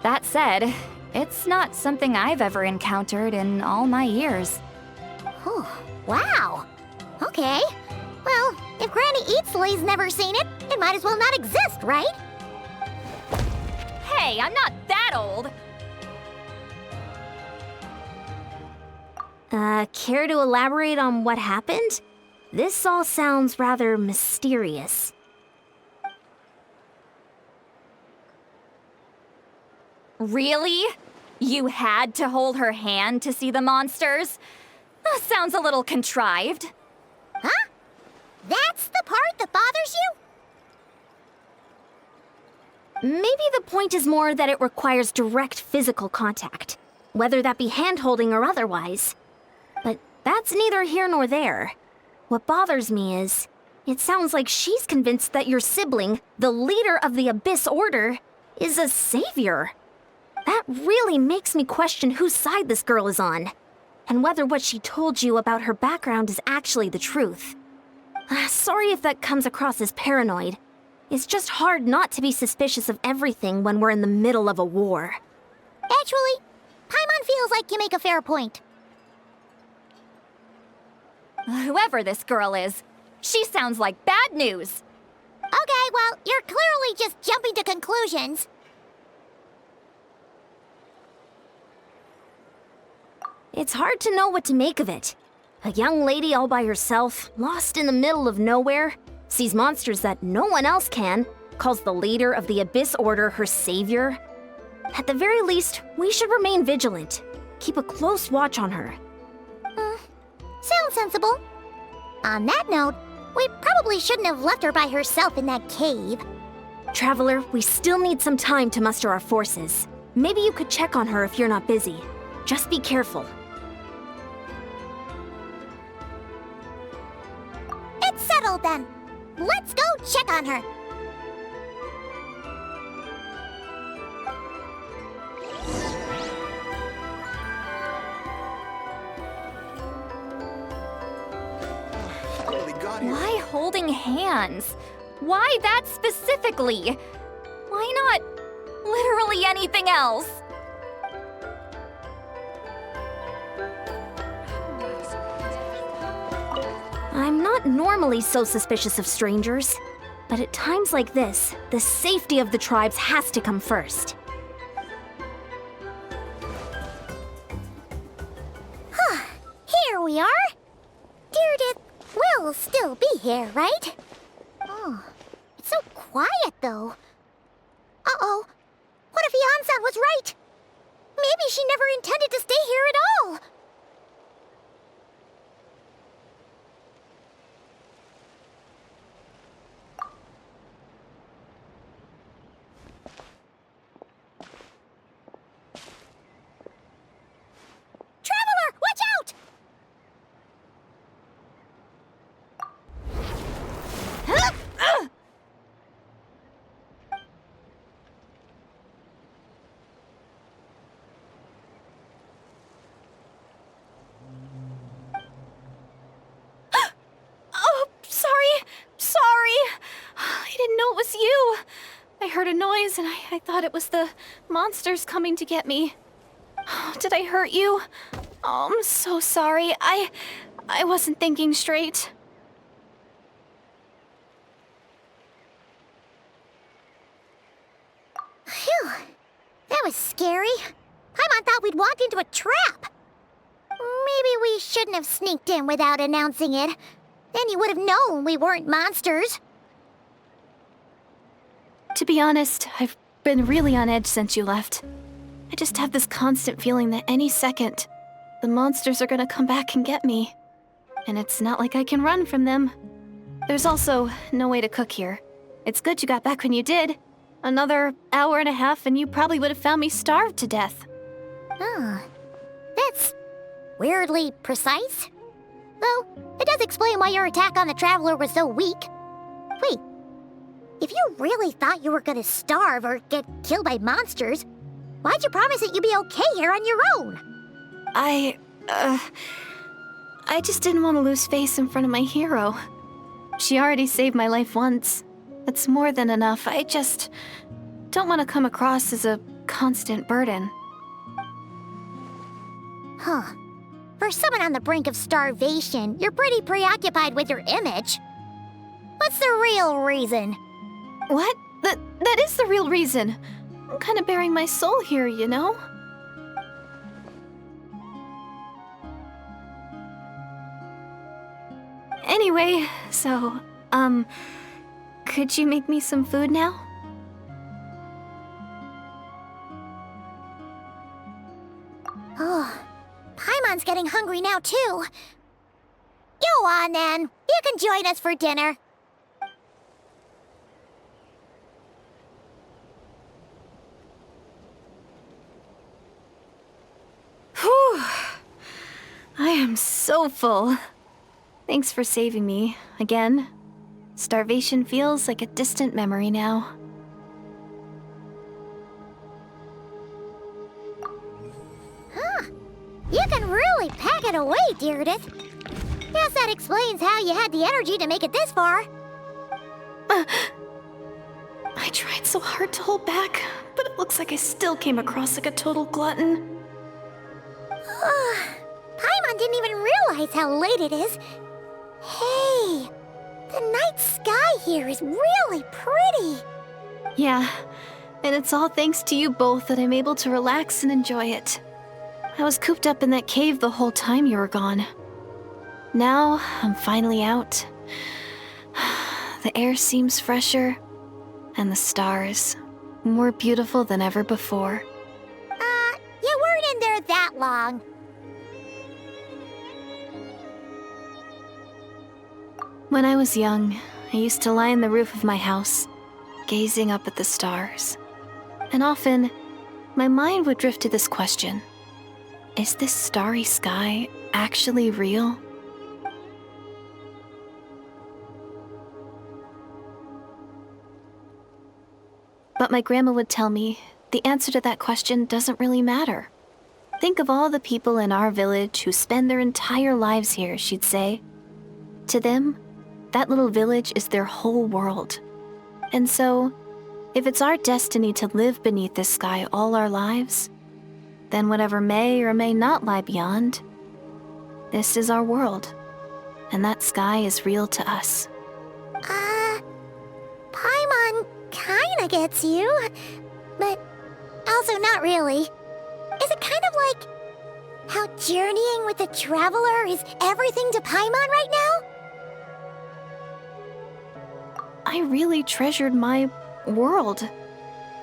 That said, it's not something I've ever encountered in all my years. Oh, wow. Okay. Well, if Granny Eatsley's never seen it, it might as well not exist, right? Hey, I'm not that old! Care to elaborate on what happened? This all sounds rather mysterious. Really? You had to hold her hand to see the monsters? That sounds a little contrived. Huh? That's the part that bothers you? Maybe the point is more that it requires direct physical contact, whether that be hand-holding or otherwise. But that's neither here nor there. What bothers me is, it sounds like she's convinced that your sibling, the leader of the Abyss Order, is a savior. That really makes me question whose side this girl is on, and whether what she told you about her background is actually the truth. Sorry if that comes across as paranoid. It's just hard not to be suspicious of everything when we're in the middle of a war. Actually, Paimon feels like you make a fair point. Whoever this girl is, she sounds like bad news. Okay, well, you're clearly just jumping to conclusions. It's hard to know what to make of it. A young lady all by herself, lost in the middle of nowhere, sees monsters that no one else can, calls the leader of the Abyss Order her savior. At the very least, we should remain vigilant. Keep a close watch on her. Sounds sensible. On that note, we probably shouldn't have left her by herself in that cave. Traveler, we still need some time to muster our forces. Maybe you could check on her if you're not busy. Just be careful. It's settled then. Let's go check on her. Why holding hands? Why that specifically? Why not literally anything else? I'm not normally so suspicious of strangers, but at times like this, the safety of the tribes has to come first. Here we are. Deirdre will still be here, right? Oh, it's so quiet though. Uh-oh. What if Iansan was right? Maybe she never intended to stay here at all. Oh, sorry. I didn't know it was you. I heard a noise and I thought it was the monsters coming to get me. Oh, did I hurt you? Oh, I'm so sorry. I wasn't thinking straight. Phew. That was scary. Paimon thought we'd walked into a trap. Maybe we shouldn't have sneaked in without announcing it. Then you would have known we weren't monsters. To be honest, I've been really on edge since you left. I just have this constant feeling that any second, the monsters are gonna come back and get me. And it's not like I can run from them. There's also no way to cook here. It's good you got back when you did. Another hour and a half and you probably would have found me starved to death. Oh, that's weirdly precise. Though, it does explain why your attack on the Traveler was so weak. Wait, if you really thought you were gonna starve or get killed by monsters, why'd you promise that you'd be okay here on your own? I just didn't want to lose face in front of my hero. She already saved my life once. That's more than enough. I just don't want to come across as a constant burden. Huh. For someone on the brink of starvation, you're pretty preoccupied with your image. What's the real reason? What? That is the real reason. I'm kind of bearing my soul here, you know? Anyway, so, could you make me some food now? Oh, Paimon's getting hungry now, too. Go on, then. You can join us for dinner. Whew. I am so full. Thanks for saving me, again. Starvation feels like a distant memory now. Huh. You can really pack it away, Deirdith. Guess that explains how you had the energy to make it this far. I tried so hard to hold back, but it looks like I still came across like a total glutton. Paimon didn't even realize how late it is. Hey, the night sky here is really pretty. Yeah, and it's all thanks to you both that I'm able to relax and enjoy it. I was cooped up in that cave the whole time you were gone. Now, I'm finally out. The air seems fresher, and the stars more beautiful than ever before. You weren't in there that long. When I was young, I used to lie on the roof of my house, gazing up at the stars. And often, my mind would drift to this question. Is this starry sky actually real? But my grandma would tell me the answer to that question doesn't really matter. Think of all the people in our village who spend their entire lives here, she'd say. To them, that little village is their whole world. And so, if it's our destiny to live beneath this sky all our lives, then whatever may or may not lie beyond, this is our world, and that sky is real to us. Paimon kinda gets you, but also not really. Is it kind of like how journeying with the Traveler is everything to Paimon right now? I really treasured my world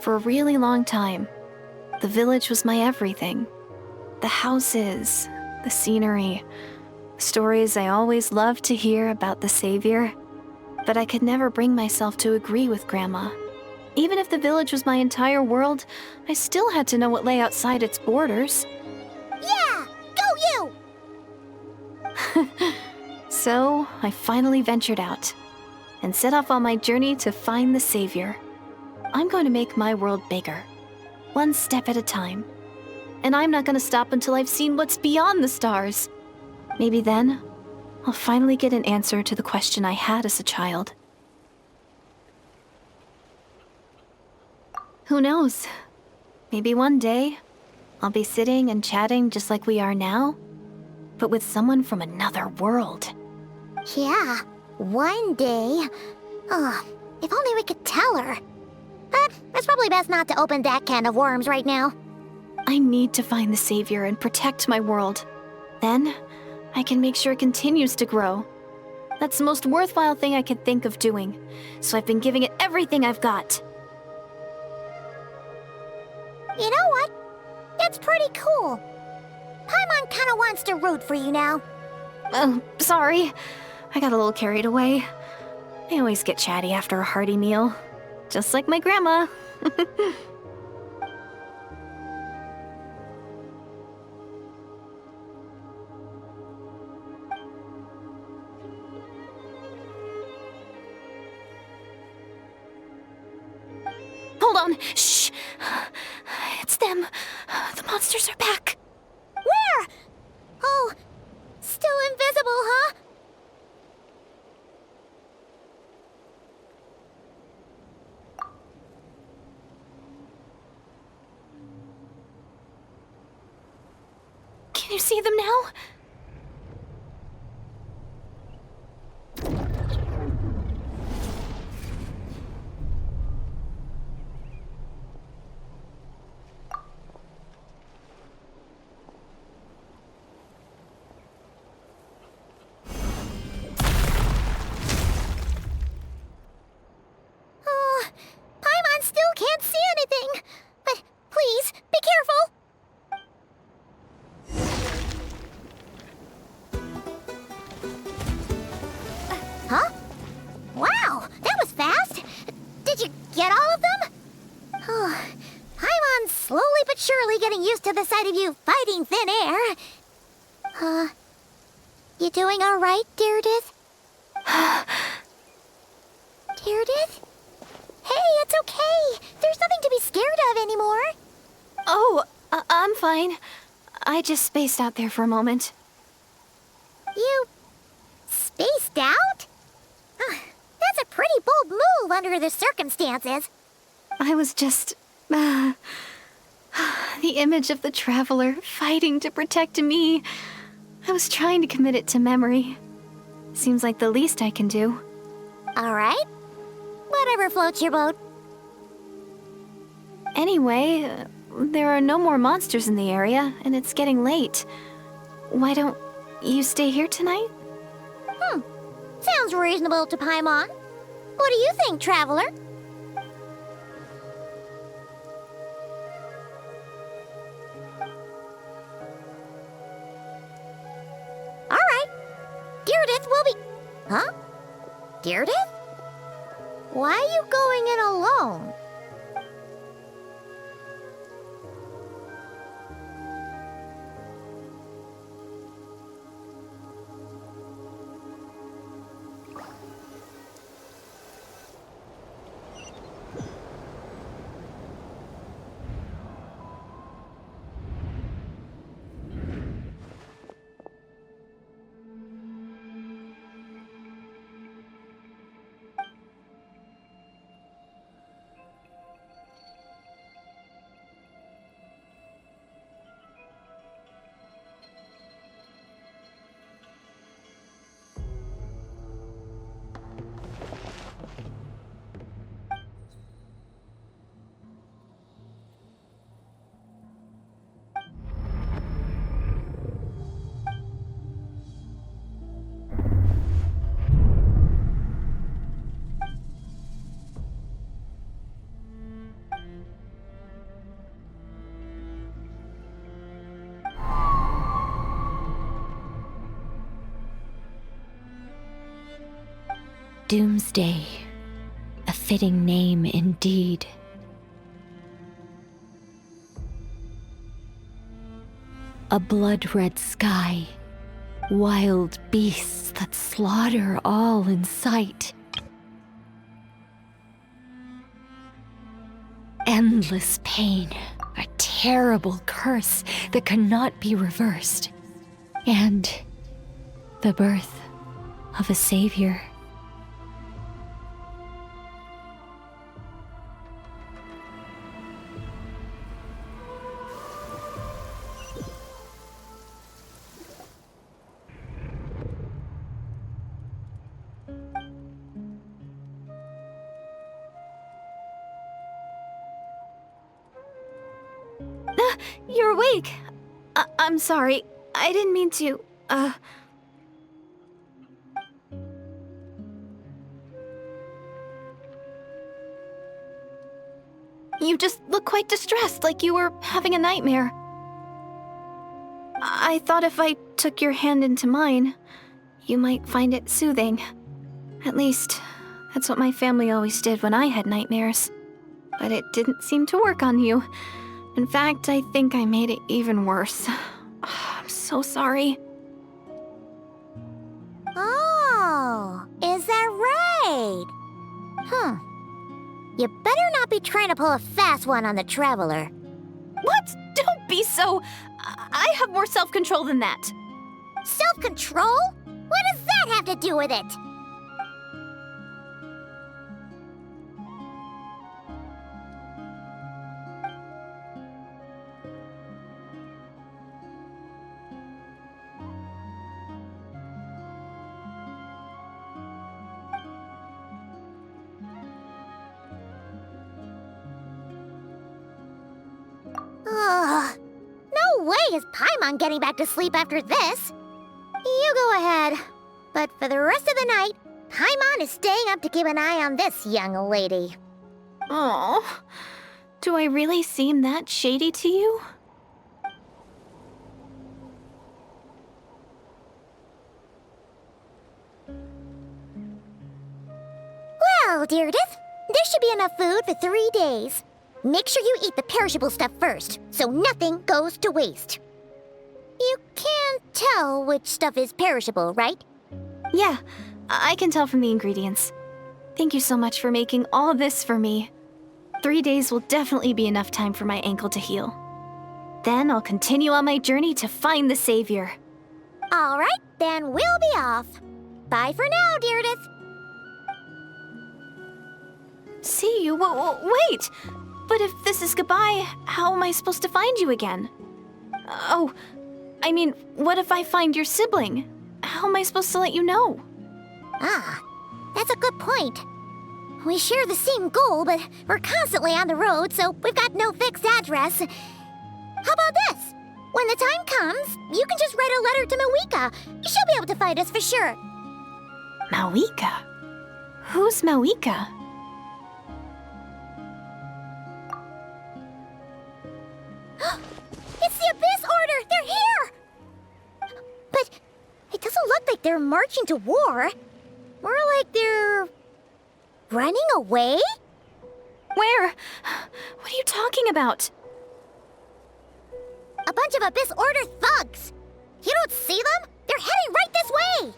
for a really long time. The village was my everything. The houses, the scenery, stories I always loved to hear about the Savior. But I could never bring myself to agree with Grandma. Even if the village was my entire world, I still had to know what lay outside its borders. Yeah! Go you! So, I finally ventured out. and set off on my journey to find the Savior. I'm going to make my world bigger, one step at a time. And I'm not going to stop until I've seen what's beyond the stars. Maybe then, I'll finally get an answer to the question I had as a child. Who knows? Maybe one day, I'll be sitting and chatting just like we are now, but with someone from another world. Yeah, one day. Oh, if only we could tell her. But it's probably best not to open that can of worms right now. I need to find the Savior and protect my world. Then, I can make sure it continues to grow. That's the most worthwhile thing I could think of doing, so I've been giving it everything I've got. You know what? It's pretty cool. Paimon kinda wants to root for you now. Oh, sorry. I got a little carried away. I always get chatty after a hearty meal. Just like my grandma. Hold on. Shh. It's them. The monsters are back. Where? Oh, still invisible, huh? Can you see them now? Oh, Paimon still can't see anything. But please, be careful. Huh? Wow, that was fast. Did you get all of them? Oh, Paimon's slowly but surely getting used to the sight of you fighting thin air. You doing all right, Deirdith? Deirdith? Hey, it's okay. There's nothing to be scared of anymore. Oh, I'm fine. I just spaced out there for a moment. You spaced out? That's a pretty bold move under the circumstances. I was just... the image of the Traveler fighting to protect me. I was trying to commit it to memory. Seems like the least I can do. All right. Whatever floats your boat. Anyway, there are no more monsters in the area, and it's getting late. Why don't you stay here tonight? Sounds reasonable to Paimon. What do you think, Traveler? All right. Deirdith will be... Huh? Deirdith? Why are you going in alone? Doomsday. A fitting name indeed. A blood-red sky. Wild beasts that slaughter all in sight. endless pain, a terrible curse that cannot be reversed, and the birth of a savior. You're awake. I'm sorry. I didn't mean to, You just look quite distressed, like you were having a nightmare. I thought if I took your hand into mine, you might find it soothing. At least, that's what my family always did when I had nightmares. But it didn't seem to work on you. In fact, I think I made it even worse. I'm so sorry. Oh, is that right? You better not be trying to pull a fast one on the Traveler. What? Don't be so... I have more self-control than that. Self-control? What does that have to do with it? No way is Paimon getting back to sleep after this. You go ahead. But for the rest of the night, Paimon is staying up to keep an eye on this young lady. Oh, do I really seem that shady to you? Well, Deirdre, there should be enough food for 3 days. Make sure you eat the perishable stuff first, so nothing goes to waste. You can't tell which stuff is perishable, right? Yeah, I can tell from the ingredients. Thank you so much for making all this for me. 3 days will definitely be enough time for my ankle to heal. Then I'll continue on my journey to find the savior. All right, then we'll be off. Bye for now, Deirdre. See you? Wait! But if this is goodbye, how am I supposed to find you again? Oh, I mean, what if I find your sibling? How am I supposed to let you know? Ah, that's a good point. We share the same goal, but we're constantly on the road, so we've got no fixed address. How about this? When the time comes, you can just write a letter to Mavuika. She'll be able to find us for sure. Mavuika? Who's Mavuika? It's the Abyss Order! They're here! But it doesn't look like they're marching to war. More like they're... running away? Where? What are you talking about? A bunch of Abyss Order thugs! You don't see them? They're heading right this way!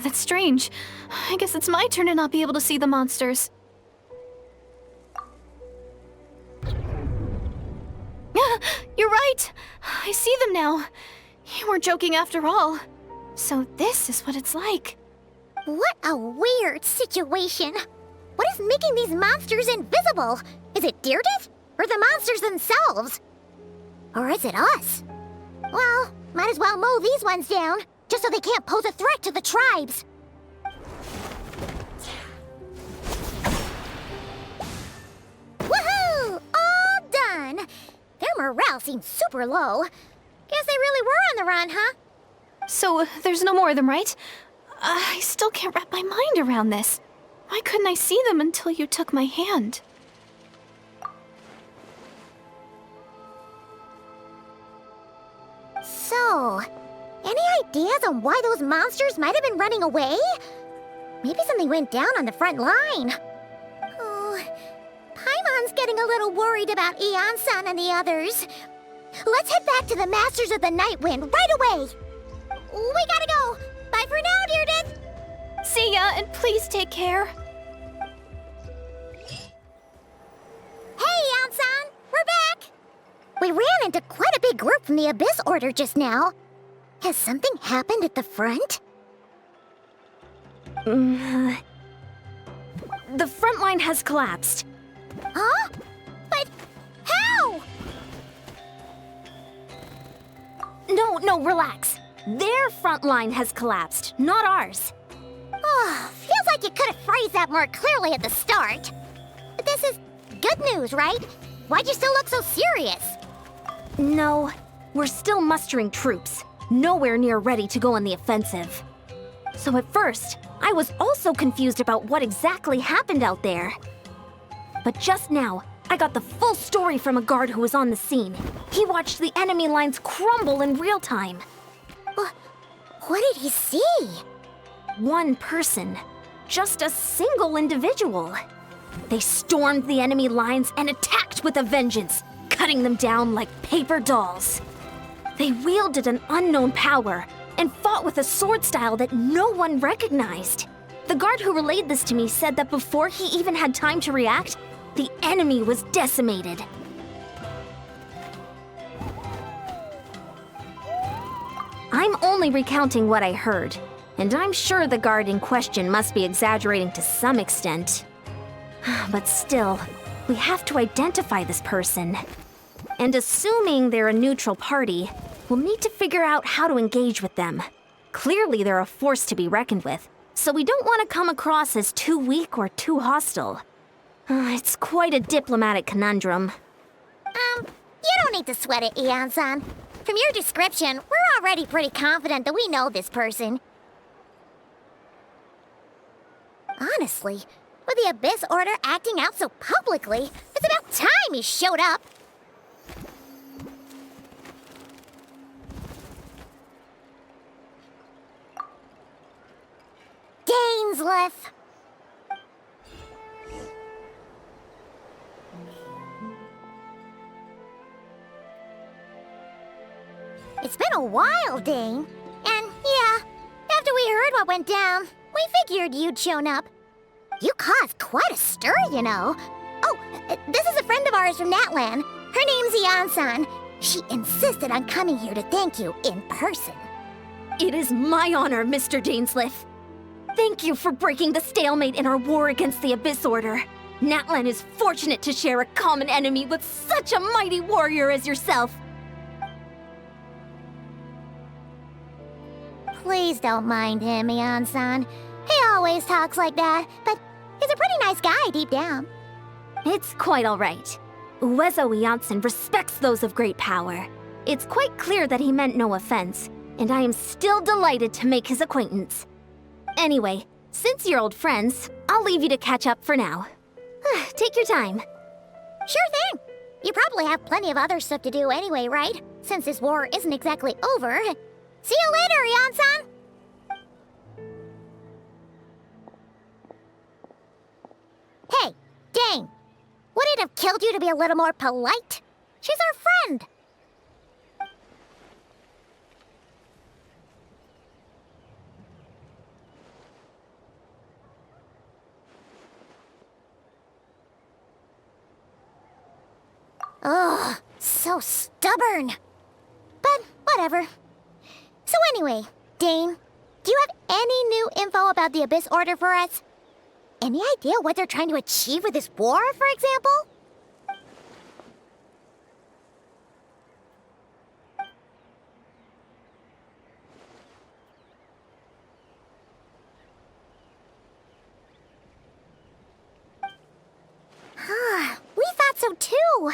That's strange. I guess it's my turn to not be able to see the monsters. You're right! I see them now. You weren't joking after all. So this is what it's like. What a weird situation. What is making these monsters invisible? Is it Deirdre? Or the monsters themselves? Or is it us? Well, might as well mow these ones down, just so they can't pose a threat to the tribes. Woohoo! All done! Their morale seems super low. Guess they really were on the run, huh? So, there's no more of them, right? I still can't wrap my mind around this. Why couldn't I see them until you took my hand? So, any ideas on why those monsters might have been running away? Maybe something went down on the front line. Oh, Paimon's getting a little worried about Iansan and the others. Let's head back to the Masters of the Night Wind right away. We gotta go. Bye for now, Deirdre. See ya, and please take care. We ran into quite a big group from the Abyss Order just now. Has something happened at the front? The front line has collapsed. Huh? But how? No, relax. Their front line has collapsed, not ours. Oh, feels like you could have phrased that more clearly at the start. But this is good news, right? Why'd you still look so serious? No, we're still mustering troops, nowhere near ready to go on the offensive. So at first, I was also confused about what exactly happened out there. But just now, I got the full story from a guard who was on the scene. He watched the enemy lines crumble in real time. What did he see? One person. Just a single individual. They stormed the enemy lines and attacked with a vengeance, cutting them down like paper dolls. They wielded an unknown power and fought with a sword style that no one recognized. The guard who relayed this to me said that before he even had time to react, the enemy was decimated. I'm only recounting what I heard, and I'm sure the guard in question must be exaggerating to some extent. But still, we have to identify this person. And assuming they're a neutral party, we'll need to figure out how to engage with them. Clearly they're a force to be reckoned with, so we don't want to come across as too weak or too hostile. It's quite a diplomatic conundrum. You don't need to sweat it, Iansan. From your description, we're already pretty confident that we know this person. Honestly, with the Abyss Order acting out so publicly, it's about time he showed up. Dainsleif. It's been a while, Dane. And yeah, after we heard what went down, we figured you'd shown up. You caused quite a stir, you know. Oh, this is a friend of ours from Natlan. Her name's Iansan. She insisted on coming here to thank you in person. It is my honor, Mr. Dainsleif. Thank you for breaking the stalemate in our war against the Abyss Order. Natlan is fortunate to share a common enemy with such a mighty warrior as yourself. Please don't mind him, Iansan. He always talks like that, but he's a pretty nice guy deep down. It's quite all right. Uwezo Iansan respects those of great power. It's quite clear that he meant no offense, and I am still delighted to make his acquaintance. Anyway, since you're old friends, I'll leave you to catch up for now. Take your time. Sure thing. You probably have plenty of other stuff to do anyway, right? Since this war isn't exactly over. See you later, Iansan! Hey, Dane! Would it have killed you to be a little more polite? She's our friend! Ugh, so stubborn. But whatever. So anyway, Dane, do you have any new info about the Abyss Order for us? Any idea what they're trying to achieve with this war, for example? We thought so too.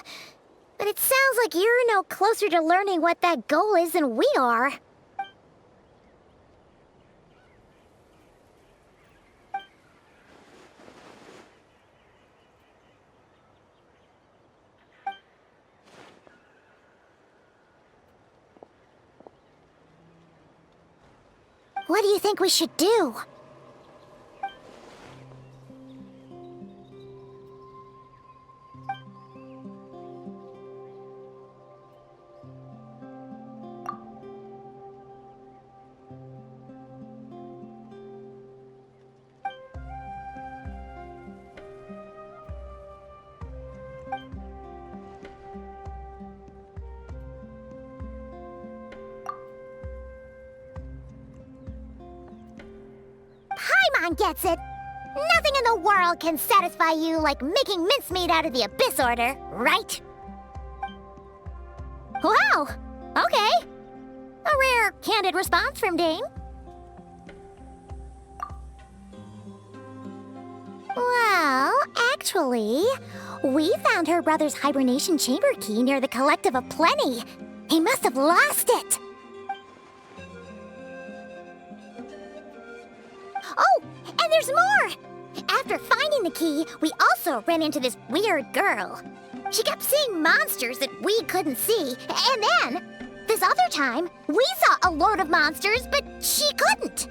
But it sounds like you're no closer to learning what that goal is than we are. What do you think we should do? Paimon gets it. Nothing in the world can satisfy you like making mincemeat out of the Abyss Order, right? Wow, okay. A rare, candid response from Dane. Well, actually, we found her brother's hibernation chamber key near the Collective of Plenty. He must have lost it. Oh, and there's more! After finding the key, we also ran into this weird girl. She kept seeing monsters that we couldn't see, and then, this other time, we saw a load of monsters, but she couldn't.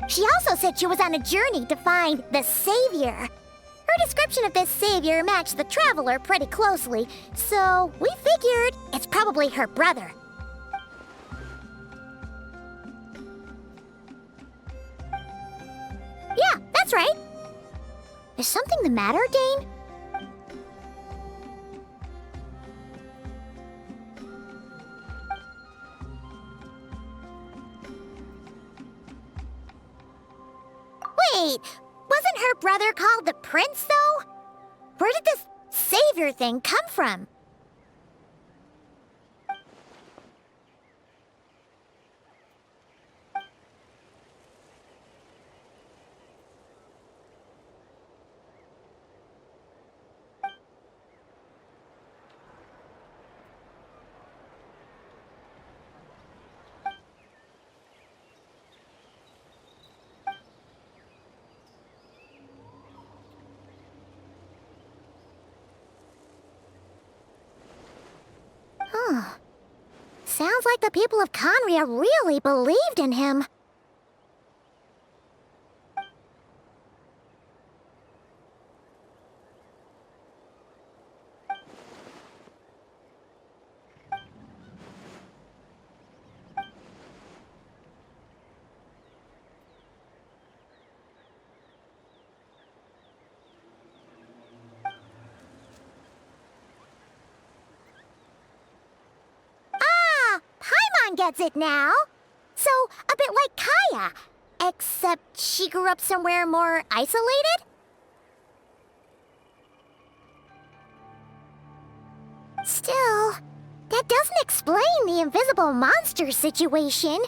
She also said she was on a journey to find the Savior. Her description of this Savior matched the Traveler pretty closely, so we figured it's probably her brother. Yeah, that's right. Is something the matter, Dane? Wait, wasn't her brother called the Prince, though? Where did this Savior thing come from? Sounds like the people of Conria really believed in him. Gets it now. So, a bit like Kaya, except she grew up somewhere more isolated? Still, that doesn't explain the invisible monster situation.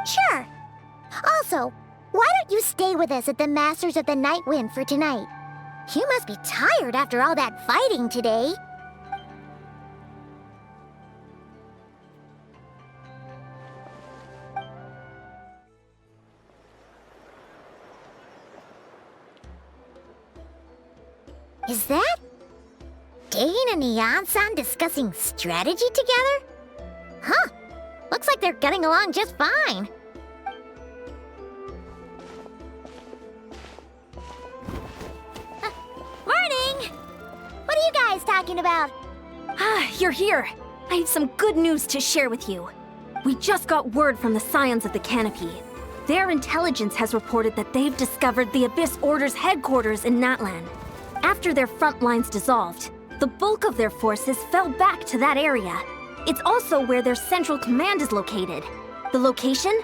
Sure. Also, why don't you stay with us at the Masters of the Night Wind for tonight? You must be tired after all that fighting today. Is that Dane and Iansan discussing strategy together? Huh. Looks like they're getting along just fine. Morning! What are you guys talking about? Ah, you're here. I have some good news to share with you. We just got word from the Scions of the Canopy. Their intelligence has reported that they've discovered the Abyss Order's headquarters in Natlan. After their front lines dissolved, the bulk of their forces fell back to that area. It's also where their central command is located. The location?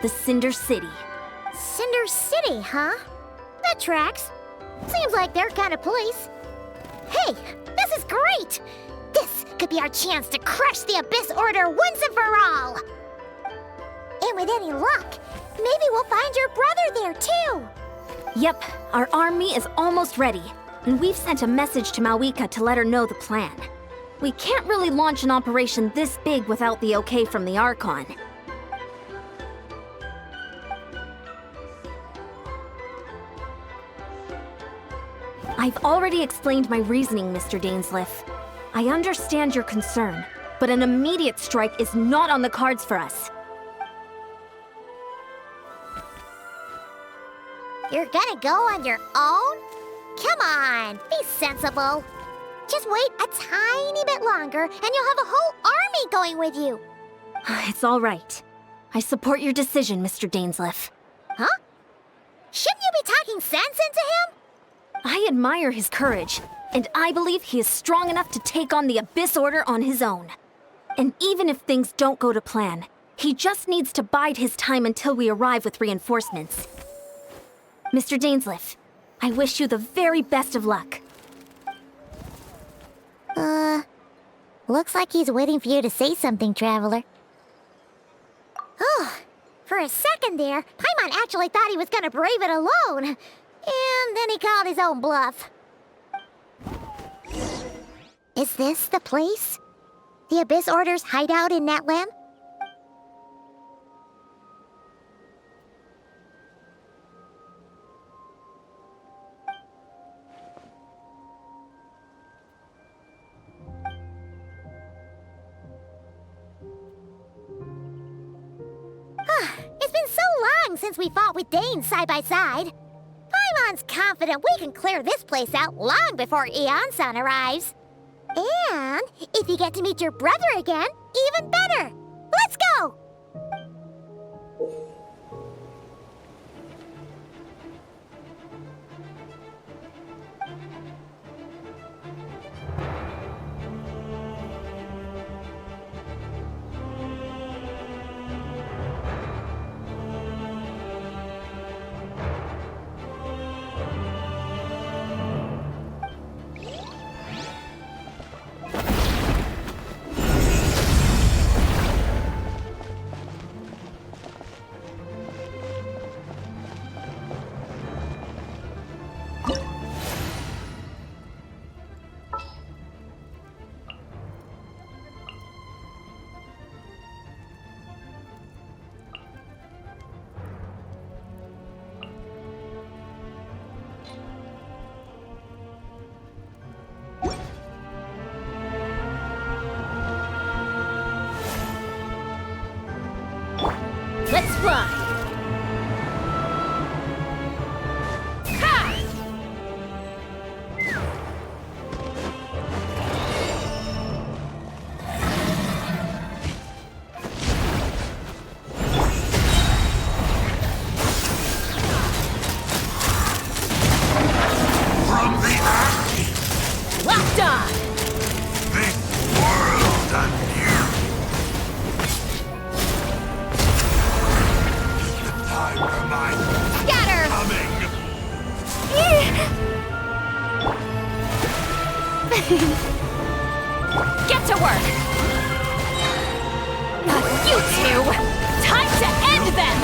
The Cinder City. Cinder City, huh? That tracks. Seems like their kind of place. Hey, this is great! This could be our chance to crush the Abyss Order once and for all! And with any luck, maybe we'll find your brother there too! Yep, our army is almost ready, and we've sent a message to Mavuika to let her know the plan. We can't really launch an operation this big without the okay from the Archon. I've already explained my reasoning, Mr. Dainsleif. I understand your concern, but an immediate strike is not on the cards for us. You're gonna go on your own? Come on, be sensible. Just wait a tiny bit longer and you'll have a whole army going with you. It's all right. I support your decision, Mr. Dainsleif. Huh? Shouldn't you be talking sense into him? I admire his courage, and I believe he is strong enough to take on the Abyss Order on his own. And even if things don't go to plan, He just needs to bide his time until we arrive with reinforcements. Mr. Dainsleif, I wish you the very best of luck. Looks like he's waiting for you to say something, Traveler. Oh, for a second there, Paimon actually thought he was gonna brave it alone. And then he called his own bluff. Is this the place? The Abyss Order's hideout in Natlan? It's been so long since we fought with Danes side by side. Paimon's confident we can clear this place out long before Iansan arrives. And if you get to meet your brother again, even better. Let's go! Let's fly! From the Archon! Locked on! This world anew! Is the time for my Scatter! coming? Get to work! You two! Time to end them!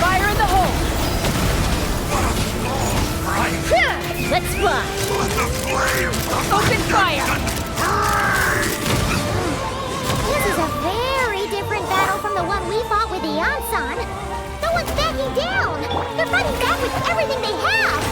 Fire in the hole! Let's fly! Let the flames of Open fire! This is a very different battle from the one we fought with Iansan. No one's backing down. They're fighting back with everything they have.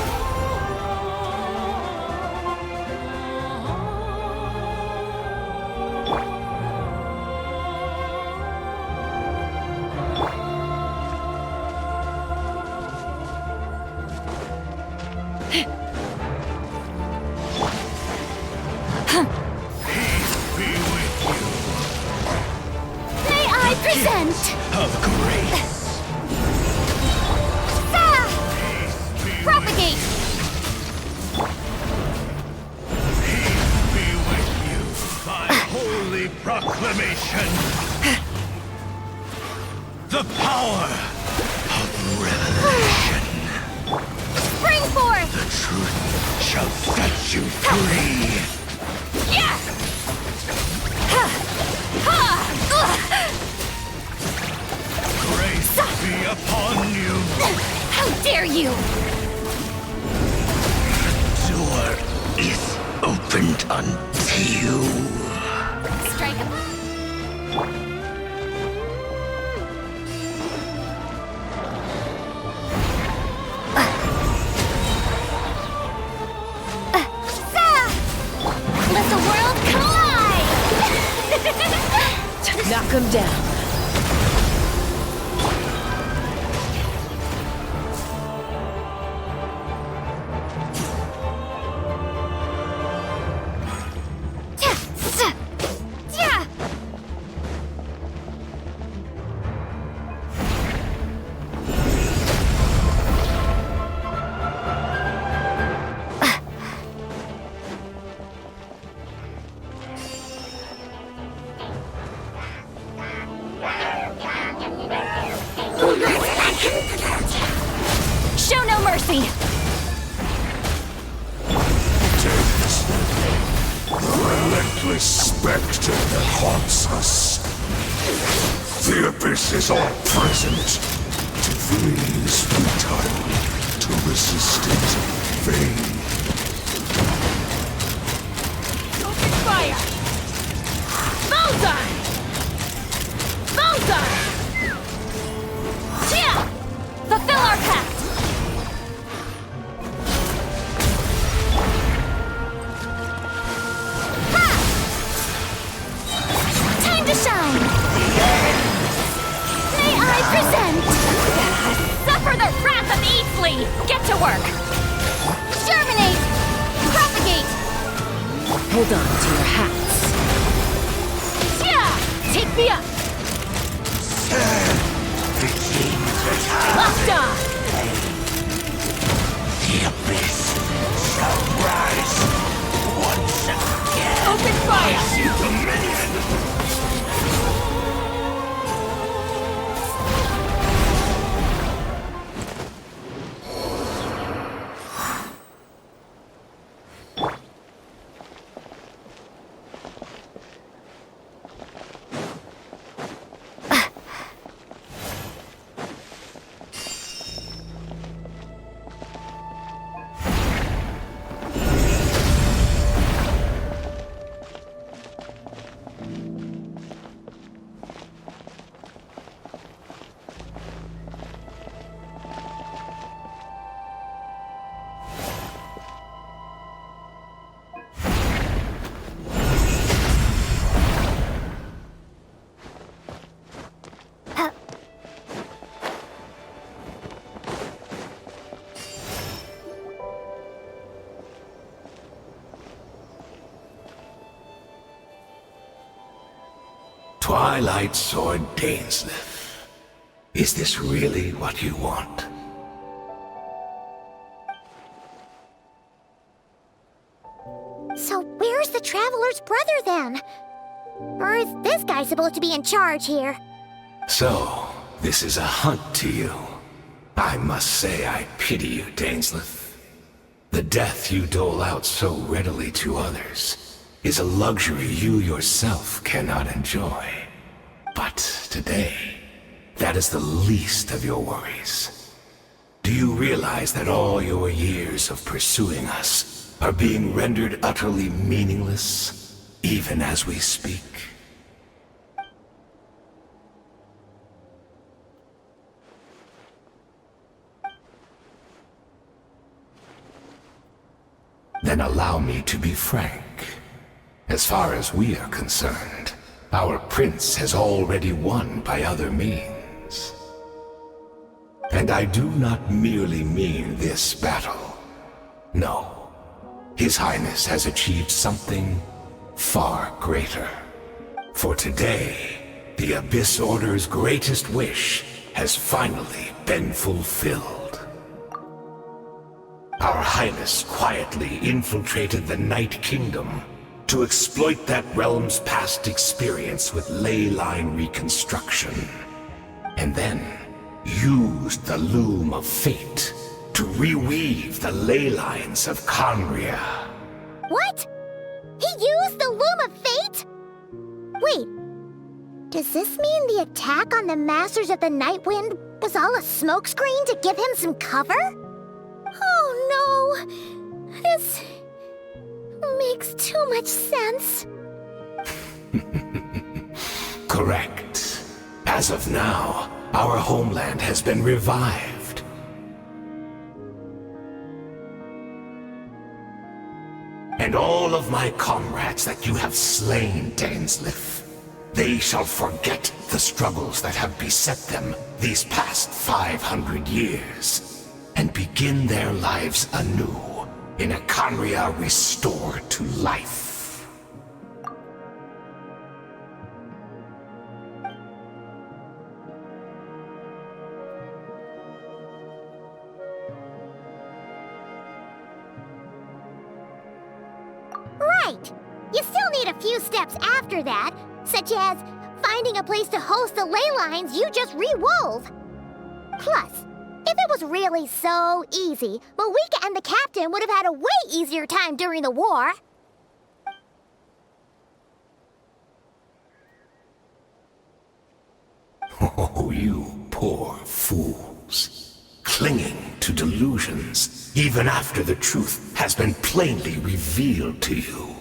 Be with you. May I present Of grace. Propagate! Be with you. By holy proclamation. The power of revelation. Spring forth! The truth shall set you free. Yeah! Grace be upon you. How dare you! Door is opened unto you. Strike him. Let the world collide! Knock him down. Show no mercy! The relentless specter that haunts us. The abyss is all present. To freeze futile, to resist it vain. Open fire! Bullseye! Bullseye! Yeah! Fulfill our pact! Time to shine! May I present? Suffer the wrath of Easley! Get to work! Germinate! Propagate! Hold on to your hats. Yeah! Take me up! Locked on! The abyss shall rise once again. Open fire! See dominion. Twilight Sword Dainsleif. Is this really what you want? So where's the Traveler's brother then? Or is this guy supposed to be in charge here? So, this is a hunt to you. I must say I pity you, Dainsleif. The death you dole out so readily to others is a luxury you yourself cannot enjoy. But today, that is the least of your worries. Do you realize that all your years of pursuing us are being rendered utterly meaningless, even as we speak? Then allow me to be frank. As far as we are concerned, our prince has already won by other means. And I do not merely mean this battle. No. His Highness has achieved something far greater. For today, the Abyss Order's greatest wish has finally been fulfilled. Our Highness quietly infiltrated the Night Kingdom to exploit that realm's past experience with ley line reconstruction, and then used the Loom of Fate to reweave the ley lines of Conria. What? He used the Loom of Fate? Wait, does this mean the attack on the Masters of the Nightwind was all a smokescreen to give him some cover? Oh no, this makes too much sense. Correct. As of now, our homeland has been revived. And all of my comrades that you have slain, Dainsleif, they shall forget the struggles that have beset them these past 500 years, and begin their lives anew in a Conria restored to life. Right! You still need a few steps after that, such as finding a place to host the ley lines you just re-wove. Plus, if it was really so easy, Mavuika and the captain would have had a way easier time during the war. Oh, you poor fools. Clinging to delusions, even after the truth has been plainly revealed to you.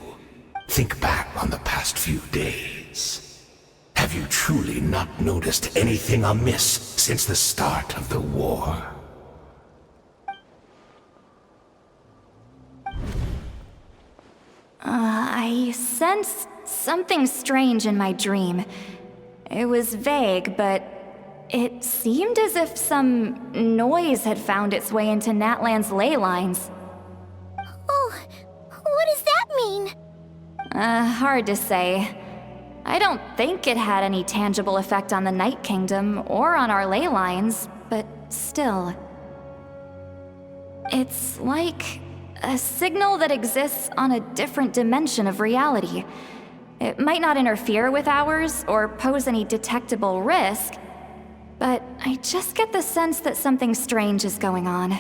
Think back on the past few days. Have you truly not noticed anything amiss since the start of the war? I sensed something strange in my dream. It was vague, but it seemed as if some noise had found its way into Natlan's ley lines. Oh, what does that mean? Hard to say. I don't think it had any tangible effect on the Night Kingdom or on our ley lines, but still. It's like a signal that exists on a different dimension of reality. It might not interfere with ours or pose any detectable risk, but I just get the sense that something strange is going on.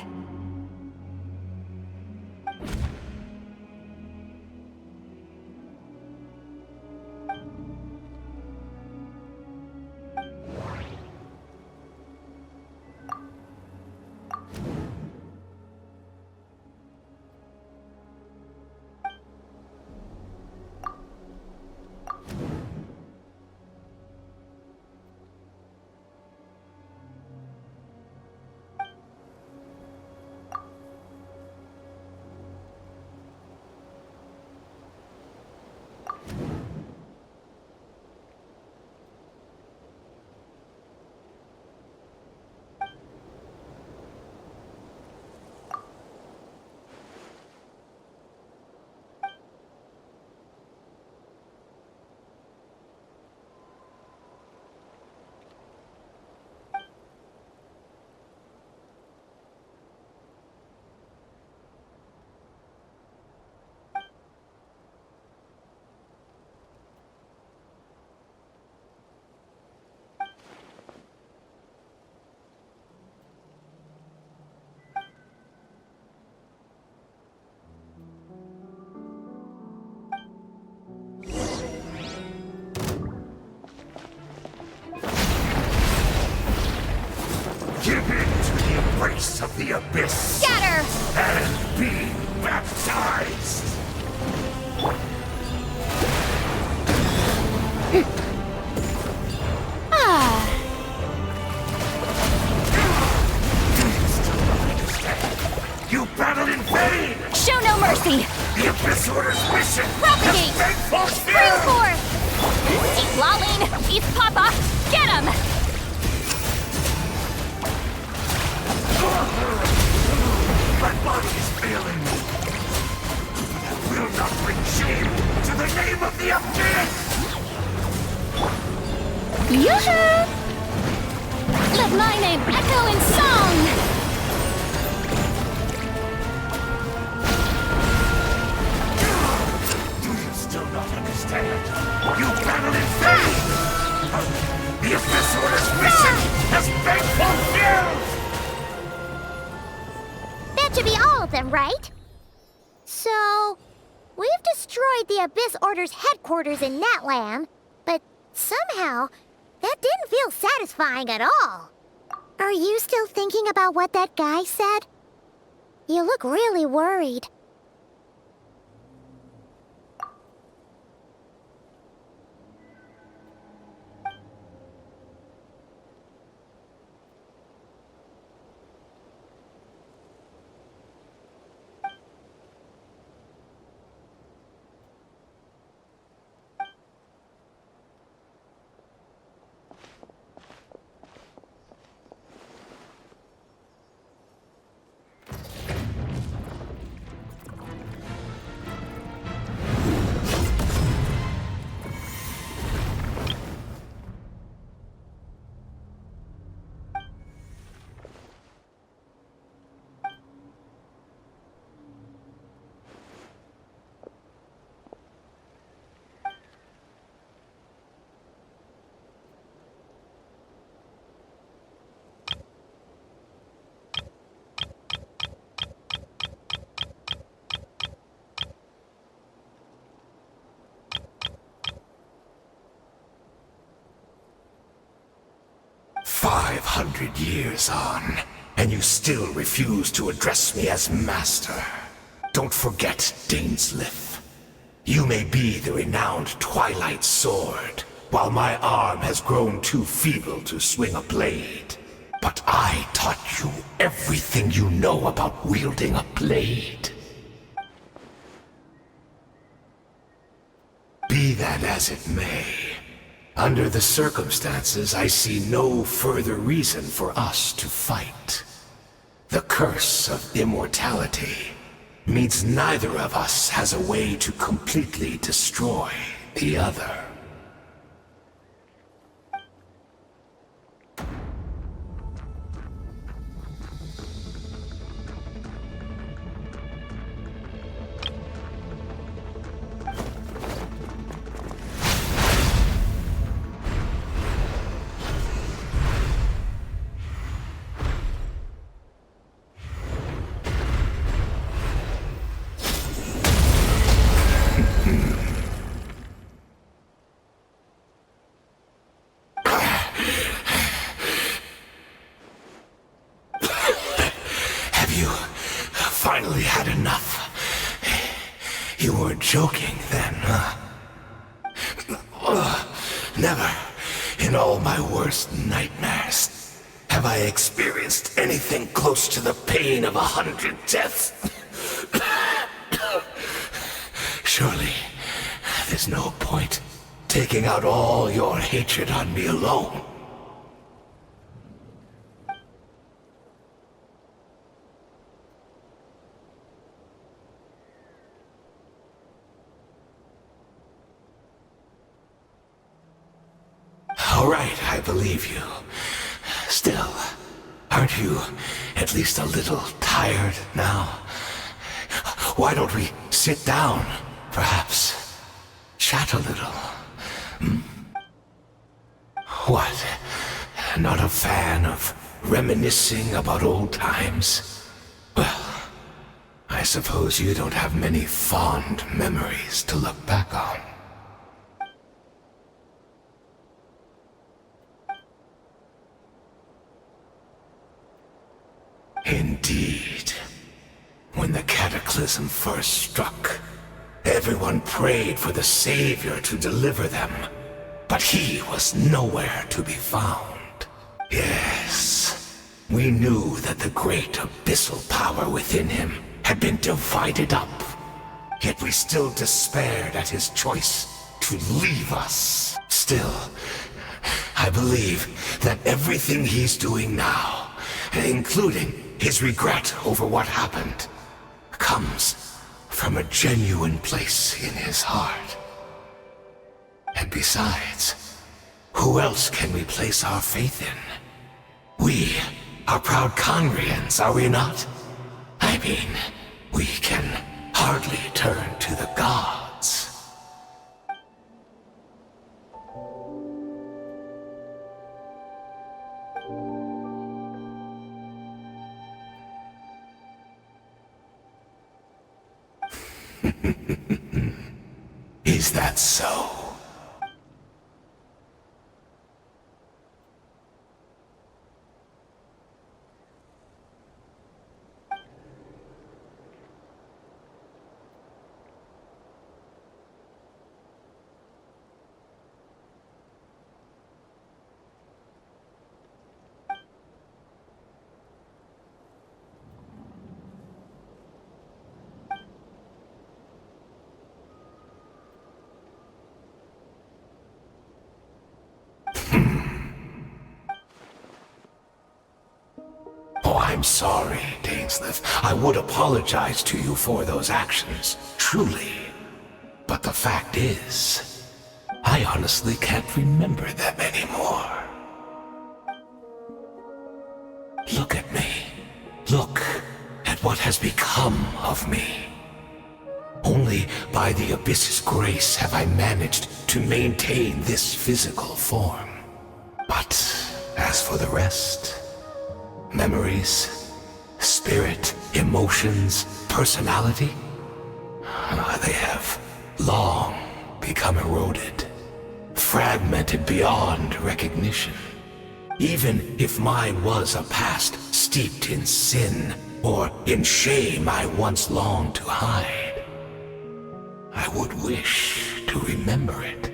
Give in to the embrace of the abyss. Scatter! And be baptized. You battled in vain! Show no mercy! The Abyss Order's mission Propagate! has been Spring fulfilled! forth! Eat Laline! Eat Papa! Get him! My body is failing me. I will not bring shame to the name of the Abyss! Yoo-hoo! Let my name echo in song! Do you still not understand? You battled in vain! The Abyss Order's mission has been fulfilled! That should be all of them, right? So, we've destroyed the Abyss Order's headquarters in Natlan, but somehow, that didn't feel satisfying at all. Are you still thinking about what that guy said? You look really worried. 100 years on, and you still refuse to address me as master. Don't forget, Dainsleif. You may be the renowned Twilight Sword, while my arm has grown too feeble to swing a blade. But I taught you everything you know about wielding a blade. Be that as it may, under the circumstances, I see no further reason for us to fight. The curse of immortality means neither of us has a way to completely destroy the other. Finally had enough. You weren't joking then, huh? Never, in all my worst nightmares, have I experienced anything close to the pain of 100 deaths. Surely, there's no point taking out all your hatred on me alone. All right, I believe you. Still, aren't you at least a little tired now? Why don't we sit down, perhaps? Chat a little. What? Not a fan of reminiscing about old times? Well, I suppose you don't have many fond memories to look back on. Indeed. When the cataclysm first struck, everyone prayed for the Savior to deliver them, but he was nowhere to be found. Yes, we knew that the great abyssal power within him had been divided up, yet we still despaired at his choice to leave us. Still, I believe that everything he's doing now, including his regret over what happened, comes from a genuine place in his heart. And besides, who else can we place our faith in? We are proud Conrians, are we not? I mean, we can hardly turn to the gods. Is that so? I'm sorry, Dainsleif. I would apologize to you for those actions, truly. But the fact is, I honestly can't remember them anymore. Look at me. Look at what has become of me. Only by the Abyss's grace have I managed to maintain this physical form. But as for the rest, memories, spirit, emotions, personality, they have long become eroded, fragmented beyond recognition. Even if mine was a past steeped in sin, or in shame I once longed to hide, I would wish to remember it.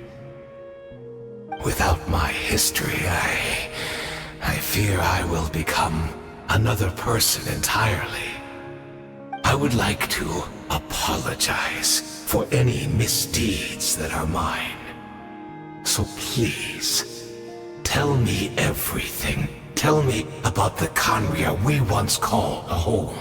Without my history, I fear I will become another person entirely. I would like to apologize for any misdeeds that are mine. So please, tell me everything. Tell me about the Khaenri'ah we once called a home.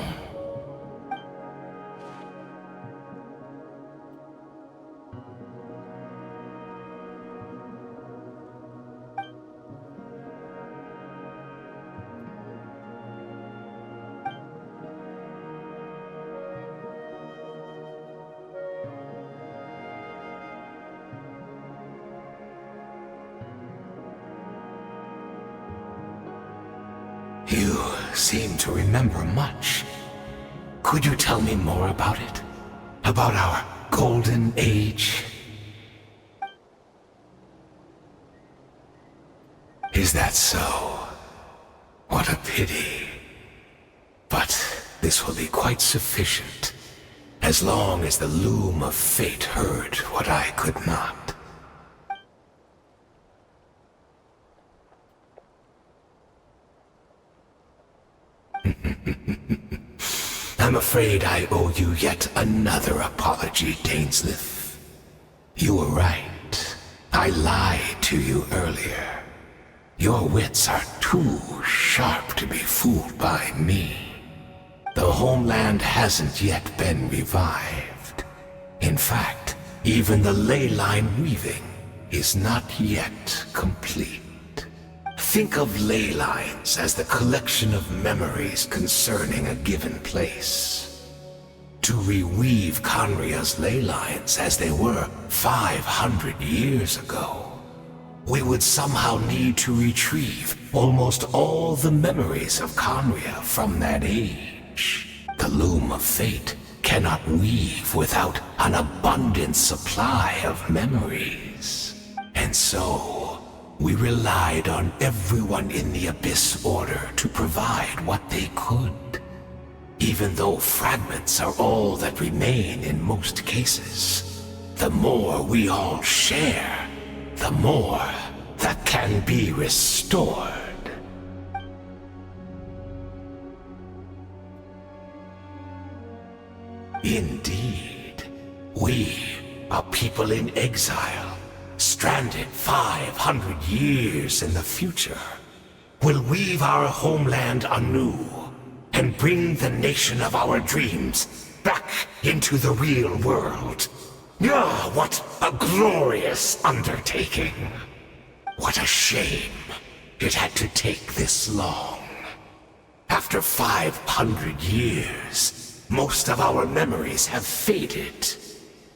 You seem to remember much. Could you tell me more about it? About our golden age? Is that so? What a pity. But this will be quite sufficient, as long as the loom of fate heard what I could not. I'm afraid I owe you yet another apology, Dainsleif. You were right. I lied to you earlier. Your wits are too sharp to be fooled by me. The homeland hasn't yet been revived. In fact, even the ley line weaving is not yet complete. Think of ley lines as the collection of memories concerning a given place. To reweave Khaenri'ah's ley lines as they were 500 years ago, we would somehow need to retrieve almost all the memories of Khaenri'ah from that age. The loom of fate cannot weave without an abundant supply of memories. And so, we relied on everyone in the Abyss Order to provide what they could. Even though fragments are all that remain in most cases, the more we all share, the more that can be restored. Indeed, we, a people in exile, stranded 500 years in the future, will weave our homeland anew and bring the nation of our dreams back into the real world. Ah, what a glorious undertaking! What a shame it had to take this long. After 500 years, most of our memories have faded.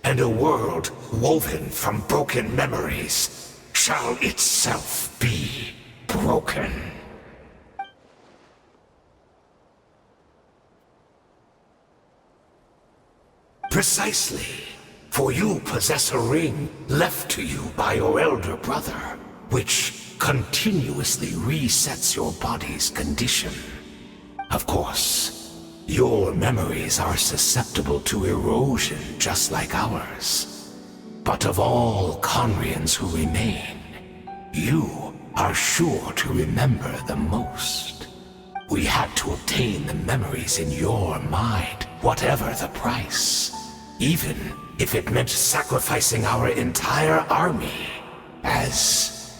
And a world woven from broken memories shall itself be broken. Precisely, for you possess a ring left to you by your elder brother, which continuously resets your body's condition. Of course, your memories are susceptible to erosion just like ours. But of all Khaenri'ahns who remain, you are sure to remember the most. We had to obtain the memories in your mind, whatever the price. Even if it meant sacrificing our entire army as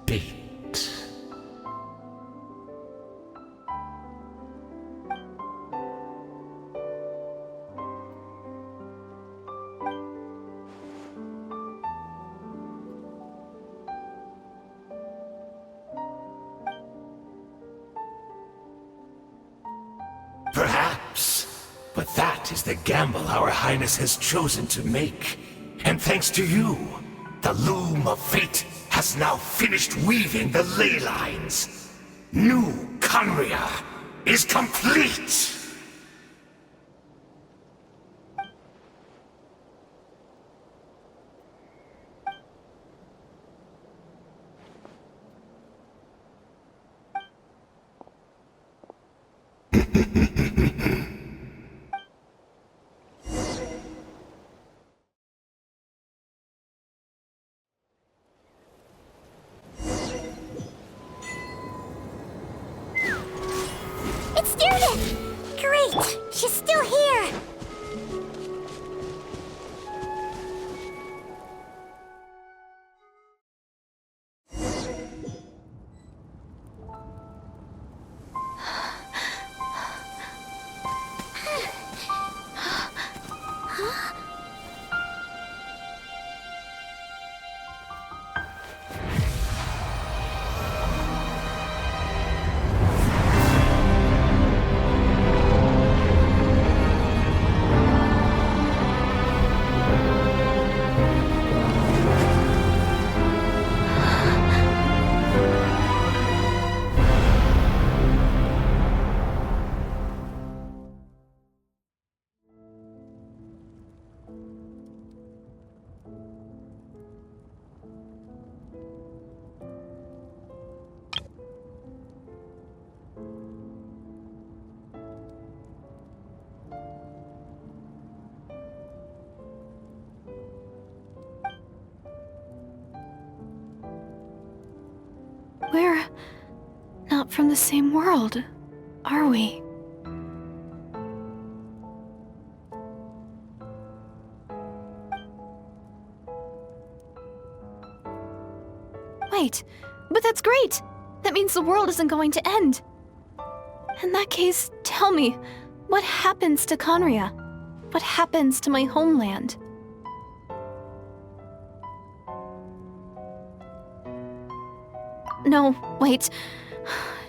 bait. Perhaps, but that is the gamble our Highness has chosen to make. And thanks to you, the loom of fate has now finished weaving the ley lines. New Khaenri'ah is complete! not from the same world, are we? Wait, but that's great! That means the world isn't going to end. In that case, tell me, what happens to Conria? What happens to my homeland? No, wait.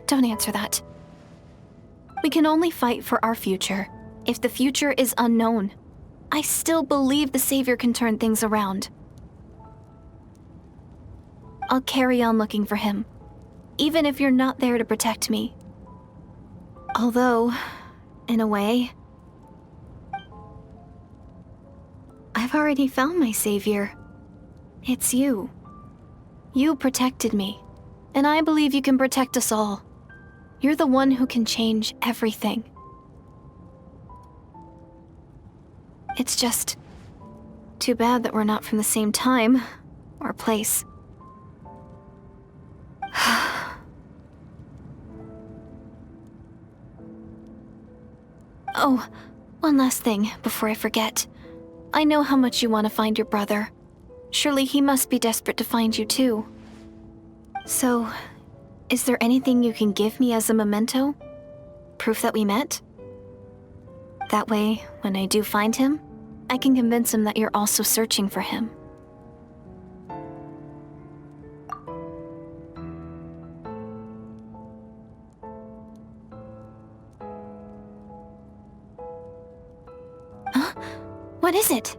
Don't answer that. We can only fight for our future. If the future is unknown, I still believe the Savior can turn things around. I'll carry on looking for him, even if you're not there to protect me. Although, in a way, I've already found my Savior. It's you. You protected me, and I believe you can protect us all. You're the one who can change everything. It's just too bad that we're not from the same time or place. Oh, one last thing before I forget. I know how much you want to find your brother. Surely he must be desperate to find you too. So, is there anything you can give me as a memento? Proof that we met? That way, when I do find him, I can convince him that you're also searching for him. Huh? What is it?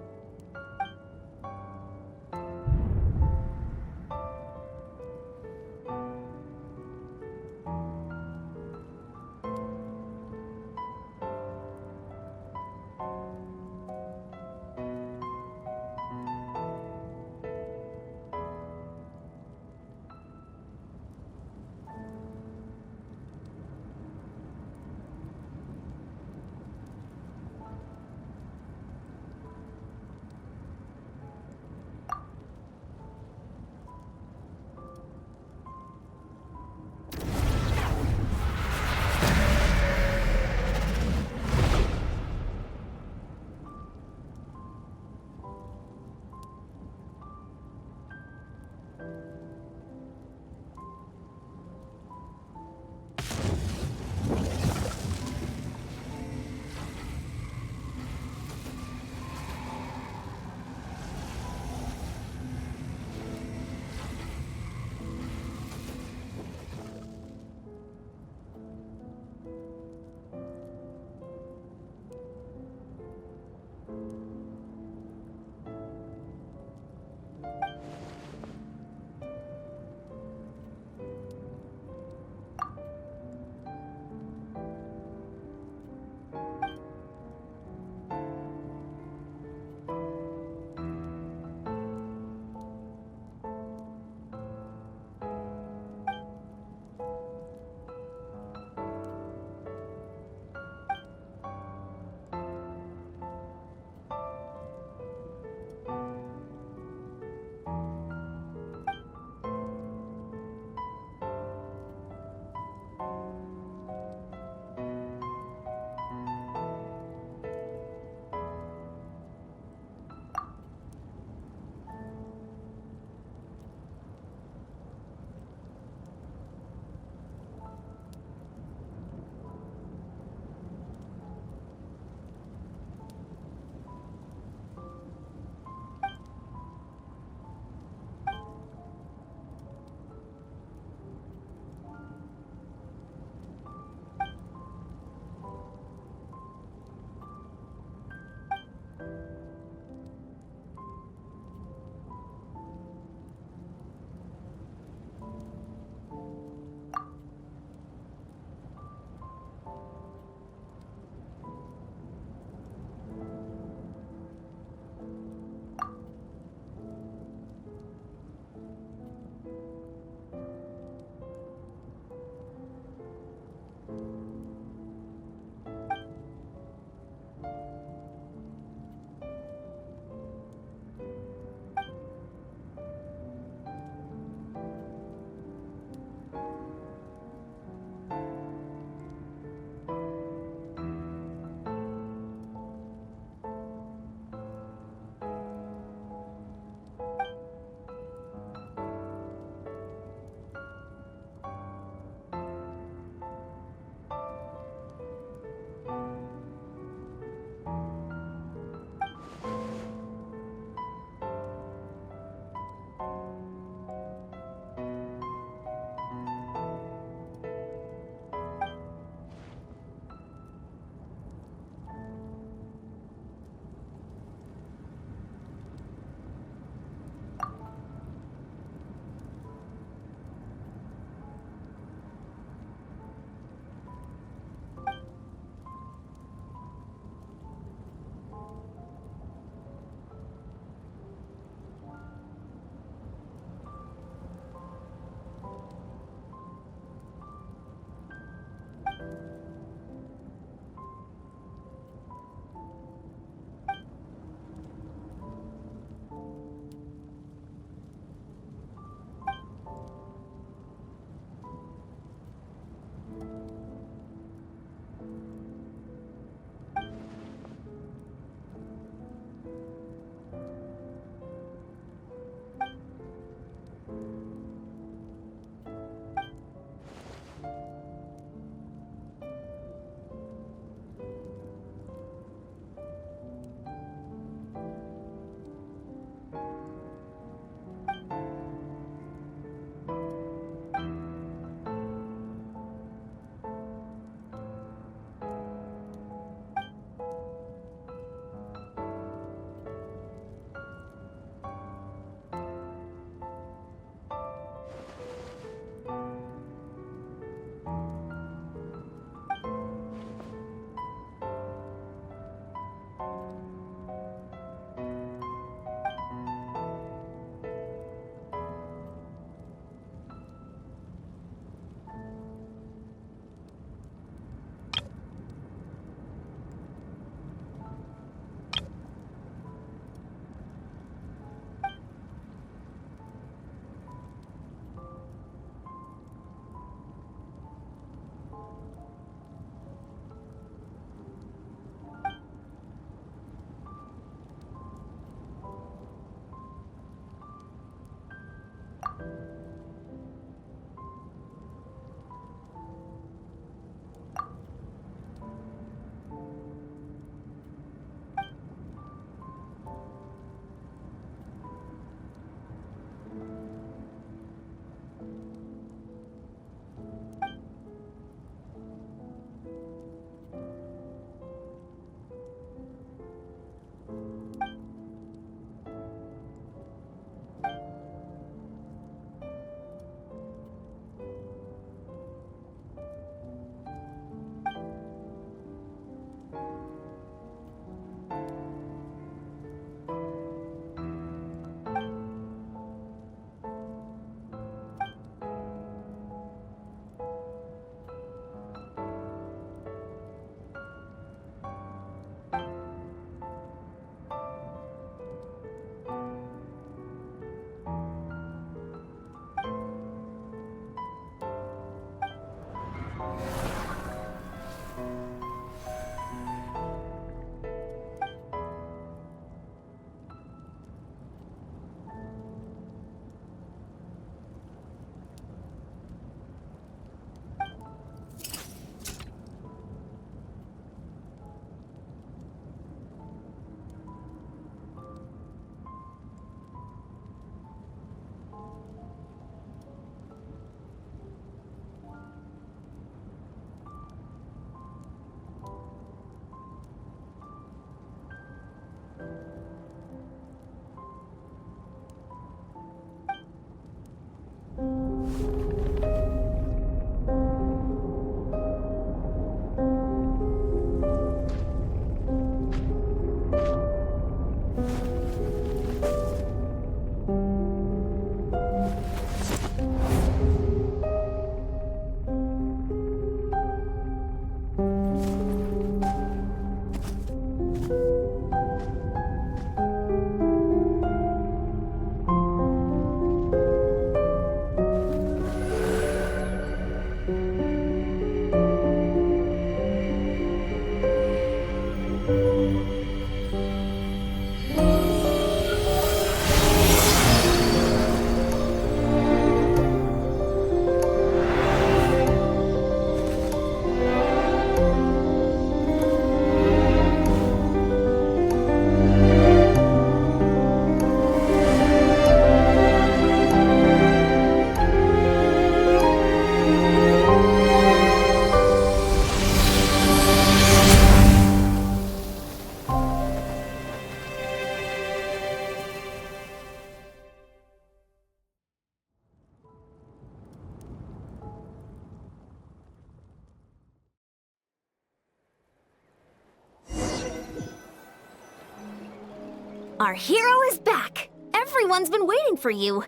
Our hero is back! Everyone's been waiting for you!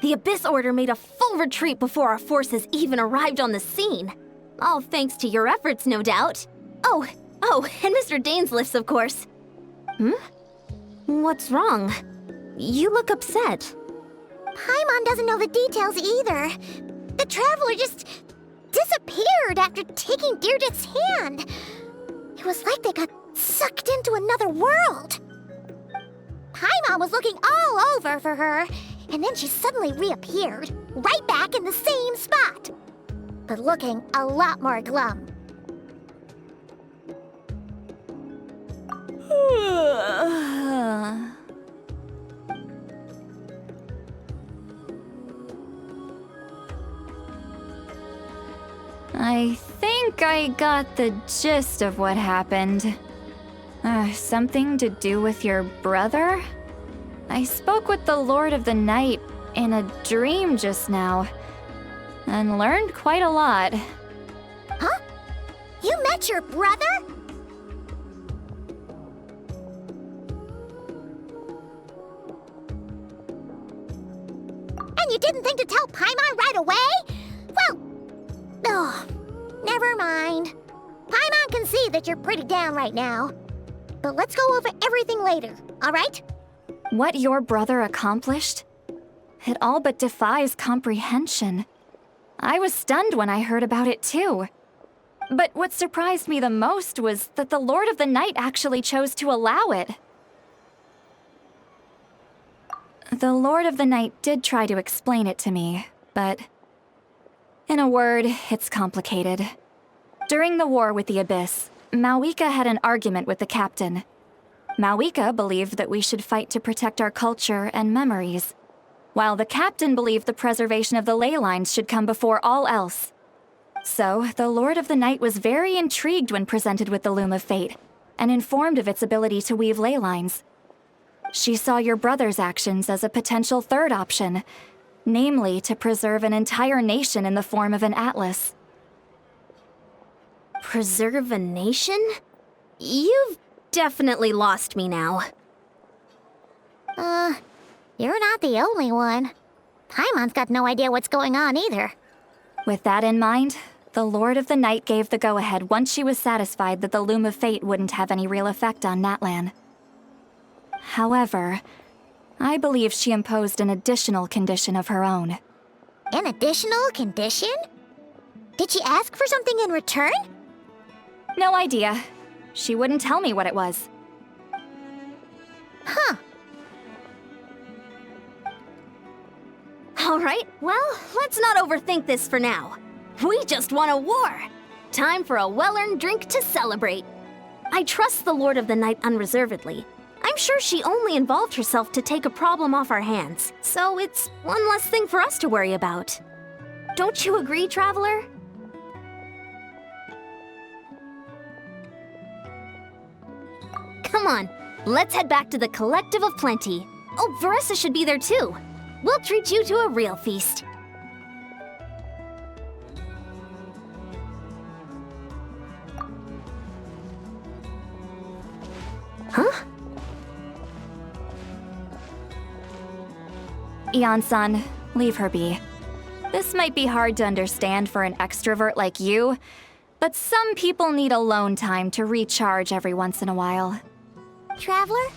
The Abyss Order made a full retreat before our forces even arrived on the scene. All thanks to your efforts, no doubt. Oh, and Mr. Dainsleif's, of course. What's wrong? You look upset. Paimon doesn't know the details either. The Traveler just disappeared after taking Deirdre's hand. It was like they got sucked into another world. Paimon was looking all over for her, and then she suddenly reappeared, right back in the same spot. But looking a lot more glum. I think I got the gist of what happened. Something to do with your brother? I spoke with the Lord of the Night in a dream just now, and learned quite a lot. Huh? You met your brother? And you didn't think to tell Paimon right away? Well, never mind. Paimon can see that you're pretty down right now. But let's go over everything later, all right? What your brother accomplished? It all but defies comprehension. I was stunned when I heard about it too. But what surprised me the most was that the Lord of the Night actually chose to allow it. The Lord of the Night did try to explain it to me, but in a word, it's complicated. During the war with the Abyss, Mavuika had an argument with the captain. Mavuika believed that we should fight to protect our culture and memories, while the captain believed the preservation of the ley lines should come before all else. So, the Lord of the Night was very intrigued when presented with the Loom of Fate, and informed of its ability to weave ley lines. She saw your brother's actions as a potential third option, namely to preserve an entire nation in the form of an atlas. Preserve a nation? You've definitely lost me now. You're not the only one. Paimon's got no idea what's going on either. With that in mind, the Lord of the Night gave the go-ahead once she was satisfied that the Loom of Fate wouldn't have any real effect on Natlan. However, I believe she imposed an additional condition of her own. An additional condition? Did she ask for something in return? No idea. She wouldn't tell me what it was. Huh. All right, well, let's not overthink this for now. We just won a war. Time for a well-earned drink to celebrate. I trust the Lord of the Night unreservedly. I'm sure she only involved herself to take a problem off our hands, so it's one less thing for us to worry about. Don't you agree, Traveler? Come on, let's head back to the Collective of Plenty. Oh, Veressa should be there too. We'll treat you to a real feast. Huh? Iansan, leave her be. This might be hard to understand for an extrovert like you, but some people need alone time to recharge every once in a while. Traveler?